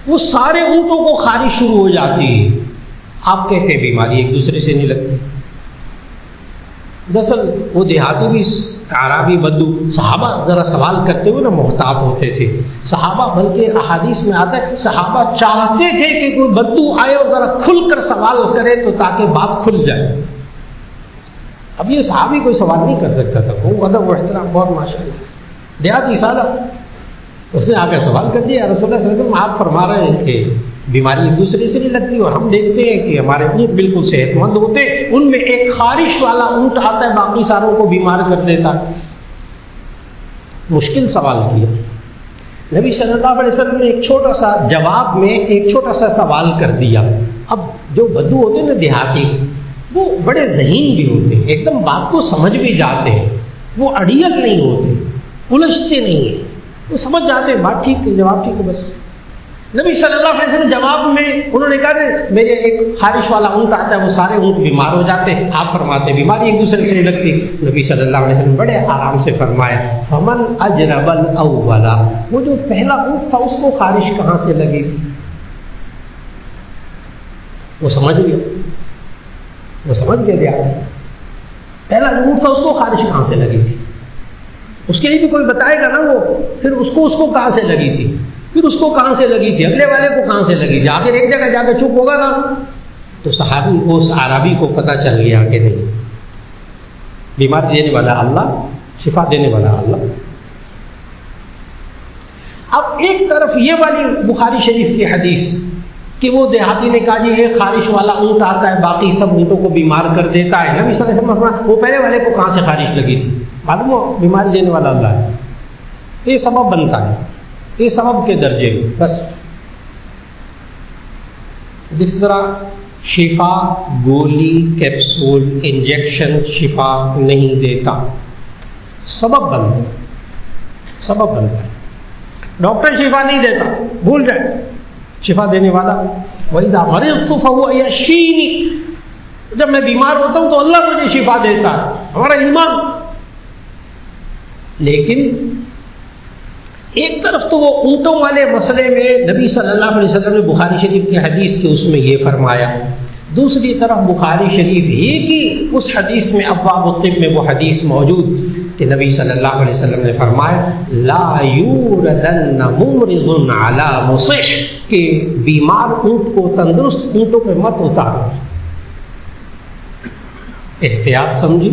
وہ سارے اونٹوں کو خارش شروع ہو جاتی ہے. آپ کہتے ہیں بیماری ایک دوسرے سے نہیں لگتی. دراصل وہ دیہاتی بھی، اعرابی بدو، صحابہ ذرا سوال کرتے ہوئے نا محتاط ہوتے تھے. صحابہ، بلکہ احادیث میں آتا ہے صحابہ چاہتے تھے کہ کوئی بدو آئے اور ذرا کھل کر سوال کرے تو تاکہ بات کھل جائے. اب یہ صحابی کوئی سوال نہیں کر سکتا تھا، وہ ادب و احترام بہت ماشاءاللہ دیہاتی سادہ. اس نے آ کر سوال کر دیا، رسول اللہ صلی اللہ علیہ وسلم آپ فرما رہے ہیں کہ بیماری ایک دوسرے سے نہیں لگتی، اور ہم دیکھتے ہیں کہ ہمارے اونٹ بالکل صحت مند ہوتے، ان میں ایک خارش والا اونٹ آتا ہے باقی ساروں کو بیمار کر دیتا. مشکل سوال کیا. نبی صلی اللہ علیہ وسلم نے ایک چھوٹا سا جواب میں ایک چھوٹا سا سوال کر دیا. اب جو بدو ہوتے ہیں نا دیہاتی، وہ بڑے ذہین بھی ہوتے ہیں، ایک دم بات کو سمجھ بھی جاتے ہیں، وہ اڑیل نہیں ہوتے، الجھتے نہیں ہیں، وہ سمجھ جاتے ہیں بات ٹھیک ہے، جواب ٹھیک ہے. بس نبی صلی اللہ علیہ وسلم جواب میں انہوں نے کہا کہ میرے ایک خارش والا اونٹ آتا ہے، وہ سارے اونٹ بیمار ہو جاتے ہیں، آپ فرماتے ہیں بیماری ایک دوسرے سے نہیں لگتی. نبی صلی اللہ علیہ وسلم بڑے آرام سے فرمایا فمن اجرب الاول، وہ جو پہلا اونٹ تھا اس کو خارش کہاں سے لگی تھی؟ وہ سمجھ گیا، وہ سمجھ گیا. پہلا اونٹ تھا، اس کو خارش کہاں سے لگی تھی؟ اس کے لیے بھی کوئی بتائے گا نا، وہ پھر اس کو کہاں سے لگی تھی، پھر اس کو کہاں سے لگی تھی، اگلے والے کو کہاں سے لگی تھی. آخر ایک جگہ جا کے چپ ہوگا نا. تو صحابی کو، اس عربی کو پتہ چل گیا کہ نہیں، بیماری دینے والا اللہ، شفا دینے والا اللہ. اب ایک طرف یہ والی بخاری شریف کی حدیث کہ وہ دیہاتی نے کہا جی ایک خارش والا اونٹ آتا ہے باقی سب اونٹوں کو بیمار کر دیتا ہے. نبی صلی اللہ علیہ وسلم وہ پہلے والے کو کہاں سے خارش لگی تھی؟ معلوم ہو بیماری دینے والا اللہ ہے. یہ سبب بنتا ہے، یہ سبب کے درجے میں. بس جس طرح شفا گولی، کیپسول، انجیکشن شفا نہیں دیتا، سبب بنتا ہے، سبب بنتا ہے. ڈاکٹر شفا نہیں دیتا، بھول جائے، شفا دینے والا وَإِذَا مَرِضْتُ فَهُوَ يَشْفِينِ، جب میں بیمار ہوتا ہوں تو اللہ مجھے شفا دیتا ہے، ہمارا ایمان. لیکن ایک طرف تو وہ اونٹوں والے مسئلے میں نبی صلی اللہ علیہ وسلم نے بخاری شریف کی حدیث کی اس میں یہ فرمایا، دوسری طرف بخاری شریف ہی کی اس حدیث میں ابواب الطب میں وہ حدیث موجود کہ نبی صلی اللہ علیہ وسلم نے فرمایا لا یوردن ممرض علی مصح، کہ بیمار اونٹ کو تندرست اونٹوں پہ مت اتارو. احتیاط سمجھی.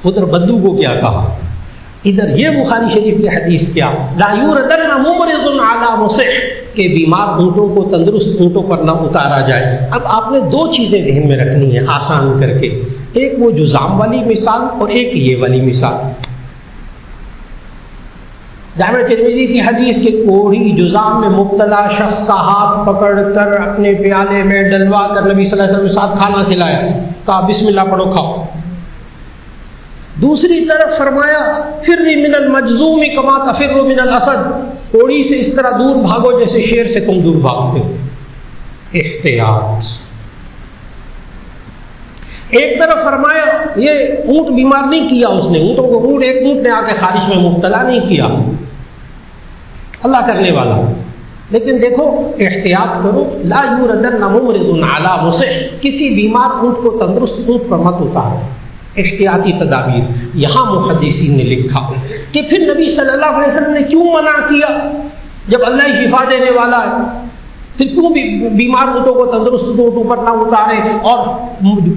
ادھر بدو کو کیا کہا، ادھر یہ بخاری شریف کی حدیث کیا، لا یوردن ممرض علی مصح، کہ بیمار اونٹوں کو تندرست اونٹوں پر نہ اتارا جائے۔ اب آپ نے دو چیزیں ذہن میں رکھنی ہیں آسان کر کے، ایک وہ جذام والی مثال اور ایک یہ والی مثال۔ جامع ترمذی کی حدیث کے کوڑی جذام میں مبتلا شخص کا ہاتھ پکڑ کر اپنے پیالے میں ڈلوا کر نبی صلی اللہ علیہ وسلم کے ساتھ کھانا کھلایا، کہا بسم اللہ پڑھو کھاؤ۔ دوسری طرف فرمایا فر من المجذوم کما تفر من الاسد، کوڑی سے اس طرح دور بھاگو جیسے شیر سے تم دور بھاگتے ہو۔ احتیاط۔ ایک طرف فرمایا یہ اونٹ بیمار نہیں کیا اس نے، اونٹوں کو ایک اونٹ نے آ کے خارش میں مبتلا نہیں کیا، اللہ کرنے والا، لیکن دیکھو احتیاط کرو، لا یوردن ممرض علی مصح، کسی بیمار اونٹ کو تندرست اونٹ پر مت اتارو، احتیاطی تدابیر۔ یہاں محدثین نے لکھا کہ پھر نبی صلی اللہ علیہ وسلم نے کیوں منع کیا جب اللہ ہی شفا دینے والا ہے، پھر کیوں بیمار اونٹوں کو تندرست اونٹوں پر نہ اتارے اور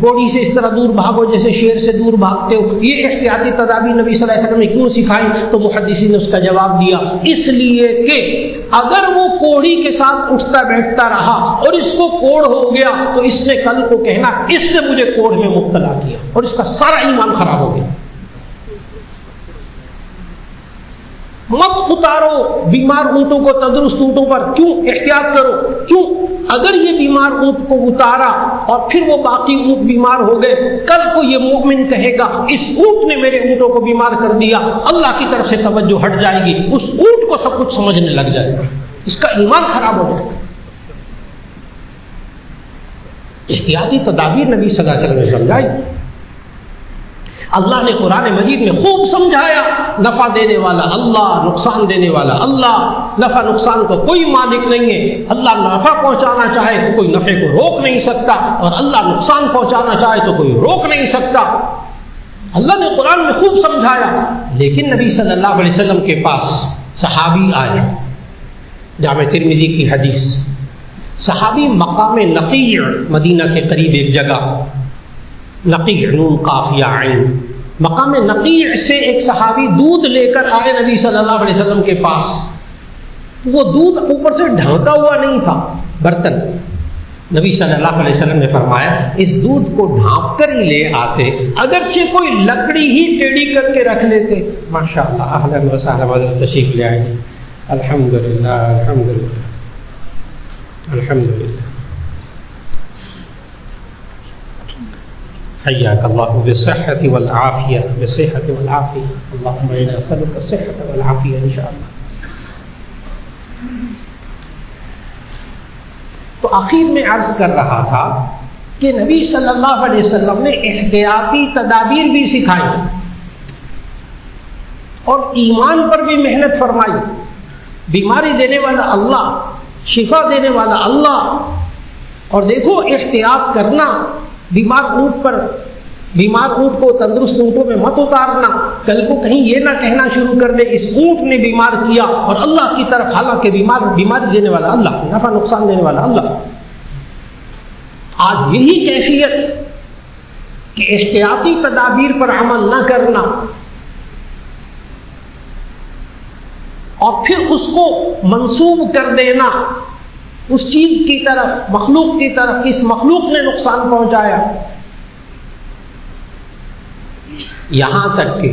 کوڑی سے اس طرح دور بھاگو جیسے شیر سے دور بھاگتے ہو، یہ احتیاطی تدابیر نبی صلی اللہ علیہ وسلم نے کیوں سکھائی؟ تو محدثین نے اس کا جواب دیا اس لیے کہ اگر وہ کوڑی کے ساتھ اٹھتا بیٹھتا رہا اور اس کو کوڑ ہو گیا تو اس نے کل کو کہنا اس نے مجھے کوڑ میں مبتلا کیا اور اس کا سارا ایمان خراب ہو گیا۔ مت اتارو بیمار اونٹوں کو تندرست اونٹوں پر، کیوں؟ احتیاط کرو، کیوں؟ اگر یہ بیمار اونٹ کو اتارا اور پھر وہ باقی اونٹ بیمار ہو گئے، کل کو یہ مومن کہے گا اس اونٹ نے میرے اونٹوں کو بیمار کر دیا، اللہ کی طرف سے توجہ ہٹ جائے گی، اس اونٹ کو سب کچھ سمجھنے لگ جائے گا، اس کا ایمان خراب ہو جائے گا۔ احتیاطی تدابیر نبی صلی اللہ علیہ وسلم نے سمجھائی، اللہ نے قرآن مجید میں خوب سمجھایا، نفع دینے والا اللہ، نقصان دینے والا اللہ، نفع نقصان کا کوئی مالک نہیں ہے، اللہ نفع پہنچانا چاہے تو کوئی نفع کو روک نہیں سکتا اور اللہ نقصان پہنچانا چاہے تو کوئی روک نہیں سکتا، اللہ نے قرآن میں خوب سمجھایا۔ لیکن نبی صلی اللہ علیہ وسلم کے پاس صحابی آئے، جامع ترمذی کی حدیث، صحابی مقام نقیع، مدینہ کے قریب ایک جگہ، نقیع نون قاف یا عین، مقام نقیع سے ایک صحابی دودھ لے کر آئے نبی صلی اللہ علیہ وسلم کے پاس، وہ دودھ اوپر سے ڈھانکا ہوا نہیں تھا برتن، نبی صلی اللہ علیہ وسلم نے فرمایا اس دودھ کو ڈھانپ کر ہی لے آتے، اگرچہ کوئی لکڑی ہی ٹیڑھی کر کے رکھ لیتے۔ ماشاءاللہ، اہلا وسہلا، تشریف لے آئے، الحمدللہ الحمدللہ الحمدللہ، حیاک اللہ بالصحة والعافیہ، بالصحة والعافیہ، اللہم انا نسألک الصحة والعافیہ انشاءاللہ۔ تو آخر میں عرض کر رہا تھا کہ نبی صلی اللہ علیہ وسلم نے احتیاطی تدابیر بھی سکھائی اور ایمان پر بھی محنت فرمائی۔ بیماری دینے والا اللہ، شفا دینے والا اللہ، اور دیکھو احتیاط کرنا، بیمار اونٹ کو تندرست اونٹوں میں مت اتارنا، کل کو کہیں یہ نہ کہنا شروع کر دے اس اونٹ نے بیمار کیا اور اللہ کی طرف، حالانکہ بیماری دینے والا اللہ، نفع نقصان دینے والا اللہ۔ آج یہی کیفیت کہ احتیاطی تدابیر پر عمل نہ کرنا اور پھر اس کو منسوب کر دینا اس چیز کی طرف، مخلوق کی طرف، اس مخلوق نے نقصان پہنچایا، یہاں تک کہ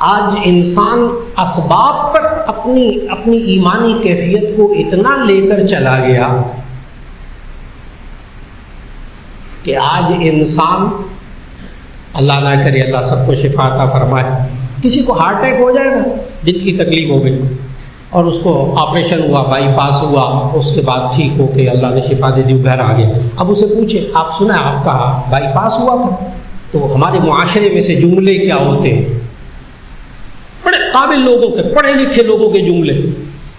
آج انسان اسباب پر اپنی ایمانی کیفیت کو اتنا لے کر چلا گیا کہ آج انسان، اللہ نہ کرے اللہ سب کو شفا عطا فرمائے، کسی کو ہارٹ اٹیک ہو جائے نا، دل کی تکلیف ہو گئی اور اس کو آپریشن ہوا، بائی پاس ہوا، اس کے بعد ٹھیک ہو کے اللہ نے شفا دے دی، گھر آ گیا، اب اسے پوچھے آپ سنا آپ کا بائی پاس ہوا تھا؟ تو ہمارے معاشرے میں سے جملے کیا ہوتے ہیں؟ بڑے قابل لوگوں کے، پڑھے لکھے لوگوں کے جملے،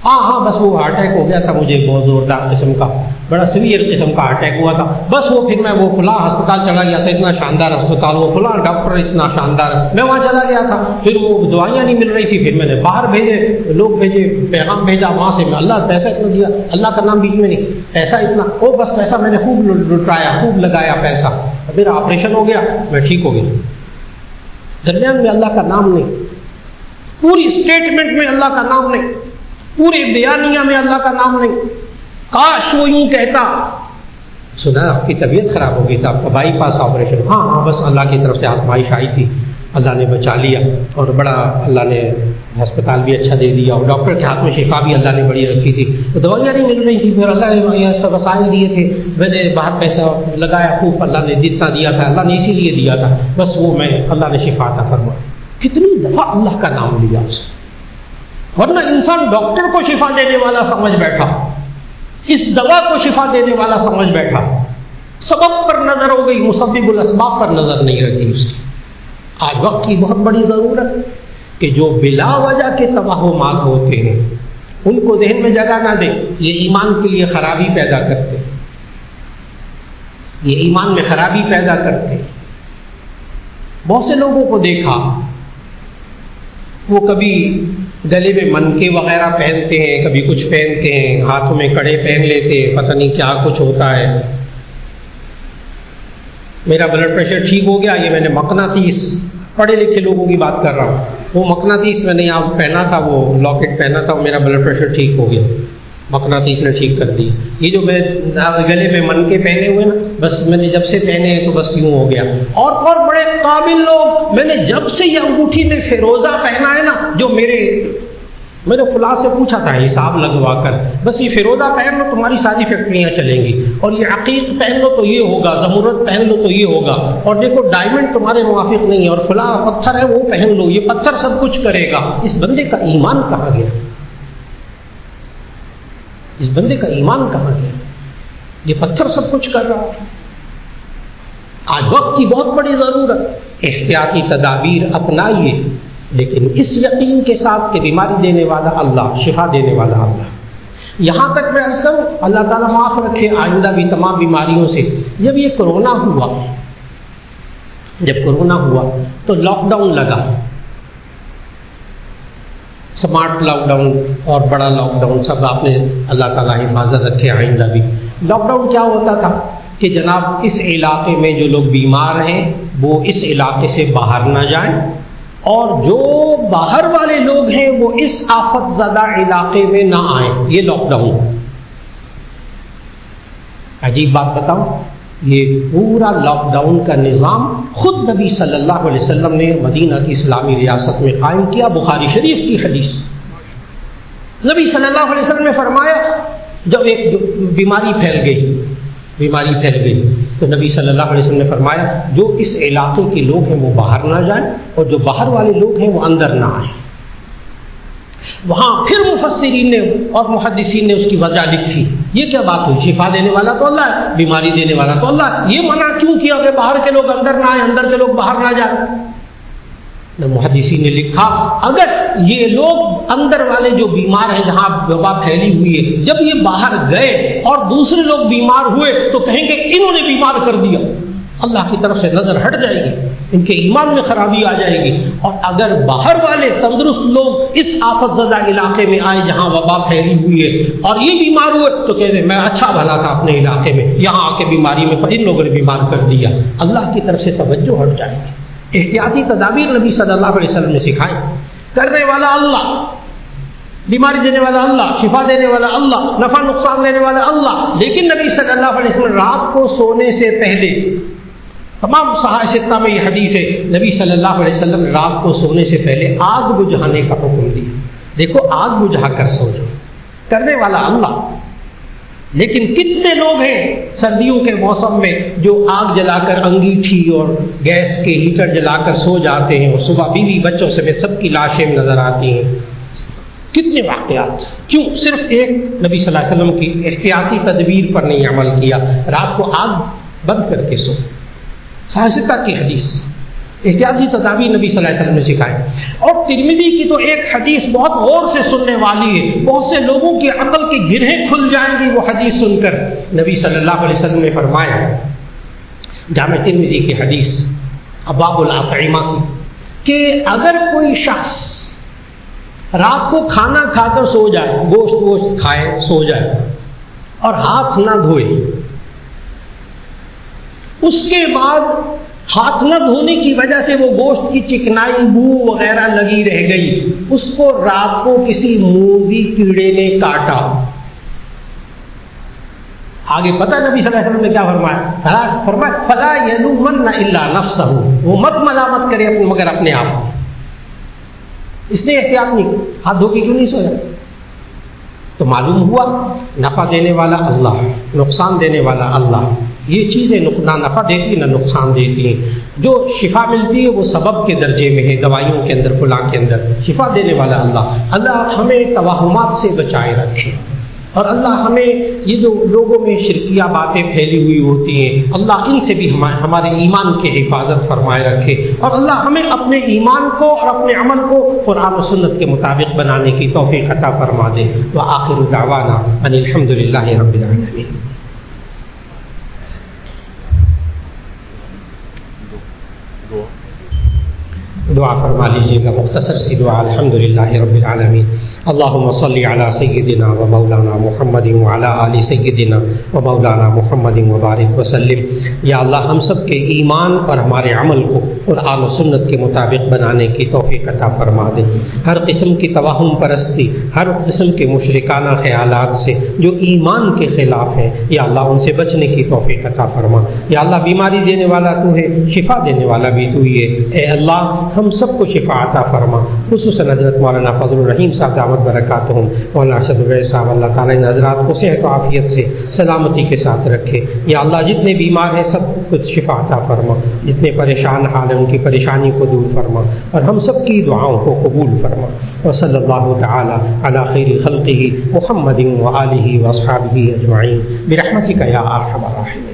ہاں بس وہ ہارٹ اٹیک ہو گیا تھا مجھے، بہت زوردار قسم کا، بڑا سیویئر قسم کا ہارٹ اٹیک ہوا تھا، بس وہ پھر میں وہ فلاں ہسپتال چلا گیا تھا، اتنا شاندار ہسپتال، وہ فلاں ڈاکٹر اتنا شاندار، میں وہاں چلا گیا تھا، پھر وہ دوائیاں نہیں مل رہی تھی، پھر میں نے باہر بھیجے، لوگ بھیجے، پیغام بھیجا وہاں سے، میں اللہ پیسہ اتنا دیا، اللہ کا نام بیچ میں نہیں، پیسہ اتنا، وہ بس پیسہ میں نے خوب لٹایا، خوب لگایا پیسہ، میرا آپریشن ہو گیا، میں ٹھیک ہو گیا۔ درمیان میں اللہ کا نام نہیں، پوری اسٹیٹمنٹ میں اللہ کا نام نہیں، پورے بیانیہ میں اللہ کا نام نہیں. کاش وہ یوں کہتا، سنا آپ کی طبیعت خراب ہو گئی تھی، آپ کا بائی پاس آپریشن، ہاں بس اللہ کی طرف سے آزمائش آئی تھی، اللہ نے بچا لیا، اور بڑا اللہ نے ہسپتال بھی اچھا دے دیا، اور ڈاکٹر کے ہاتھ میں شفا بھی اللہ نے بڑی رکھی تھی، تو دوائیاں نہیں مل رہی تھی، پھر اللہ نے سب وسائل دیے تھے، میں نے باہر پیسہ لگایا خوب، اللہ نے جتنا دیا تھا اللہ نے اسی لیے دیا تھا، بس وہ میں اللہ نے شفا عطا فرما. کتنی دفعہ اللہ کا نام لیا اس نے. ورنہ انسان ڈاکٹر کو شفا دینے والا سمجھ بیٹھا، اس دوا کو شفا دینے والا سمجھ بیٹھا، سبب پر نظر ہو گئی، مسبب الاسباب پر نظر نہیں رکھی اس کی. آج وقت کی بہت بڑی ضرورت کہ جو بلا وجہ کے توہمات ہوتے ہیں ان کو ذہن میں جگہ نہ دیں، یہ ایمان کے لیے خرابی پیدا کرتے ہیں، یہ ایمان میں خرابی پیدا کرتے ہیں. بہت سے لوگوں کو دیکھا وہ کبھی گلے میں منکے وغیرہ پہنتے ہیں، کبھی کچھ پہنتے ہیں، ہاتھوں میں کڑے پہن لیتے ہیں، پتہ نہیں کیا کچھ ہوتا ہے. میرا بلڈ پریشر ٹھیک ہو گیا، یہ میں نے مقناطیس، پڑھے لکھے لوگوں کی بات کر رہا ہوں، وہ مقناطیس میں نے یہاں پہنا تھا، وہ لاکٹ پہنا تھا، میرا بلڈ پریشر ٹھیک ہو گیا، مقناطیس نے ٹھیک کر دیا. یہ جو میں گلے میں منکے پہنے ہوئے نا، بس میں نے جب سے پہنے ہیں تو بس یوں ہو گیا. اور بڑے قابل لوگ، میں نے جب سے یہ انگوٹھی میں فیروزہ پہنا ہے نا، جو میں نے فلاں سے پوچھا تھا حساب لگوا کر، بس یہ فیروزہ پہن لو تمہاری ساری فیکٹریاں چلیں گی، اور یہ عقیق پہن لو تو یہ ہوگا، زمرد پہن لو تو یہ ہوگا، اور دیکھو ڈائمنڈ تمہارے موافق نہیں ہے، اور فلاں پتھر ہے وہ پہن لو، یہ پتھر سب کچھ کرے گا. اس بندے کا ایمان کہاں گیا؟ اس بندے کا ایمان کہاں گیا؟ یہ پتھر سب کچھ کر رہا ہے. آج وقت کی بہت بڑی ضرورت، احتیاطی تدابیر اپنائیے، لیکن اس یقین کے ساتھ کہ بیماری دینے والا اللہ، شفا دینے والا اللہ. یہاں تک میں عرض کروں، اللہ تعالیٰ معاف رکھے آئندہ بھی تمام بیماریوں سے. جب یہ کرونا ہوا تو لاک ڈاؤن لگا، سمارٹ لاک ڈاؤن اور بڑا لاک ڈاؤن، سب آپ نے اللہ تعالیٰ حفاظت رکھے آئندہ بھی. لاک ڈاؤن کیا ہوتا تھا کہ جناب اس علاقے میں جو لوگ بیمار ہیں وہ اس علاقے سے باہر نہ جائیں، اور جو باہر والے لوگ ہیں وہ اس آفت زدہ علاقے میں نہ آئیں. یہ لاک ڈاؤن. عجیب بات بتاؤں، یہ پورا لاک ڈاؤن کا نظام خود نبی صلی اللہ علیہ وسلم نے مدینہ کی اسلامی ریاست میں قائم کیا. بخاری شریف کی حدیث، نبی صلی اللہ علیہ وسلم نے فرمایا جب ایک بیماری پھیل گئی تو نبی صلی اللہ علیہ وسلم نے فرمایا جو اس علاقے کے لوگ ہیں وہ باہر نہ جائیں، اور جو باہر والے لوگ ہیں وہ اندر نہ آئیں. وہاں پھر مفسرین نے اور محدثین نے اس کی وجہ لکھی. یہ کیا بات ہوئی؟ شفا دینے والا تو اللہ ہے، بیماری دینے والا تو اللہ ہے، یہ منع کیوں کیا کہ باہر کے لوگ اندر نہ آئیں، اندر کے لوگ باہر نہ جائیں؟ محدثین نے لکھا اگر یہ لوگ اندر والے جو بیمار ہیں جہاں وبا پھیلی ہوئی ہے، جب یہ باہر گئے اور دوسرے لوگ بیمار ہوئے تو کہیں گے انہوں نے بیمار کر دیا، اللہ کی طرف سے نظر ہٹ جائے گی، ان کے ایمان میں خرابی آ جائے گی. اور اگر باہر والے تندرست لوگ اس آفت زدہ علاقے میں آئے جہاں وبا پھیلی ہوئی ہے اور یہ بیمار ہوئے تو کہتے ہیں میں اچھا بھلا تھا اپنے علاقے میں، یہاں آ کے بیماری میں ان لوگوں نے بیمار کر دیا. اللہ کی طرف سے توجہ ہٹ جائے گی. احتیاطی تدابیر نبی صلی اللہ علیہ وسلم نے سکھائے. کرنے والا اللہ، بیماری دینے والا اللہ، شفا دینے والا اللہ، نفع نقصان دینے والا اللہ. لیکن نبی صلی اللہ علیہ وسلم رات کو سونے سے پہلے، تمام صحاح ستہ میں یہ حدیث ہے، نبی صلی اللہ علیہ وسلم نے رات کو سونے سے پہلے آگ بجھانے کا حکم دیا. دیکھو آگ بجھا کر سو جاؤ، کرنے والا اللہ. لیکن کتنے لوگ ہیں سردیوں کے موسم میں جو آگ جلا کر انگیٹھی اور گیس کے ہیٹر جلا کر سو جاتے ہیں، اور صبح بیوی بچوں سے سب کی لاشیں نظر آتی ہیں. کتنے واقعات. کیوں؟ صرف ایک نبی صلی اللہ علیہ وسلم کی احتیاطی تدبیر پر نہیں عمل کیا، رات کو آگ بند کر کے سو. صحیح کی حدیث، احتیاطی تدابیر نبی صلی اللہ علیہ وسلم نے سکھائے. اور ترمذی کی تو ایک حدیث بہت غور سے سننے والی ہے، بہت سے لوگوں کی عقل کی گرہیں کھل جائیں گی وہ حدیث سن کر. نبی صلی اللہ علیہ وسلم نے فرمایا، جامع ترمذی کی حدیث ابواب الاطعمہ کی، کہ اگر کوئی شخص رات کو کھانا کھا کر سو جائے، گوشت کھائے سو جائے اور ہاتھ نہ دھوئے، اس کے بعد ہاتھ نہ دھونے کی وجہ سے وہ گوشت کی چکنائی بو وغیرہ لگی رہ گئی، اس کو رات کو کسی موذی کیڑے نے کاٹا۔ آگے پتہ نبی صلی اللہ علیہ وسلم نے کیا فرمایا؟ فرمایا فلا یلومن الا نفسہ، وہ مت ملامت کرے مگر اپنے آپ کو۔ اس نے احتیاط نہیں، ہاتھ دھو کے کیوں نہیں سویا؟ تو معلوم ہوا نفع دینے والا اللہ، نقصان دینے والا اللہ۔ یہ چیزیں نہ نفع دیتی نہ نقصان دیتی ہیں۔ جو شفا ملتی ہے وہ سبب کے درجے میں ہے، دوائیوں کے اندر، فلاں کے اندر۔ شفا دینے والا اللہ۔ اللہ ہمیں توہمات سے بچائے رکھے، اور اللہ ہمیں یہ جو لوگوں میں شرکیہ باتیں پھیلی ہوئی ہوتی ہیں، اللہ ان سے بھی ہمارے ایمان کی حفاظت فرمائے رکھے، اور اللہ ہمیں اپنے ایمان کو اور اپنے عمل کو قرآن و سنت کے مطابق بنانے کی توفیق عطا فرما دے۔ وآخر دعوانا ان الحمد للہ رب العالمین۔ دعا فرما لیجیے گا، مختصر سی دعا۔ الحمدللہ رب العالمین، اللہم صلی علی سیدنا و مولانا محمد وعلی آل سیدنا و مولانا محمد وبارک وسلم۔ یا اللہ ہم سب کے ایمان اور ہمارے عمل کو قرآن و سنت کے مطابق بنانے کی توفیق عطا فرما دے۔ ہر قسم کی توہم پرستی، ہر قسم کے مشرکانہ خیالات سے جو ایمان کے خلاف ہیں، یا اللہ ان سے بچنے کی توفیق عطا فرما۔ یا اللہ بیماری دینے والا تو ہے، شفا دینے والا بھی تو ہی ہے۔ اے اللہ ہم سب کو شفا عطا فرما، خصوصاً حضرت مولانا فضل الرحیم صاحب دعوت برکاتہم، مولانا ارشد الرحیم صاحب، اللہ تعالیٰ ان حضرات کو صحت و عافیت سے سلامتی کے ساتھ رکھے۔ یا اللہ جتنے بیمار ہیں سب کچھ شفا عطا فرما، جتنے پریشان حال ہیں ان کی پریشانی کو دور فرما، اور ہم سب کی دعاؤں کو قبول فرما۔ وصلی اللہ تعالی علی خیر خلقہ محمد وآلہ واصحابہ اجمعین برحمتک یا ارحم الراحمین۔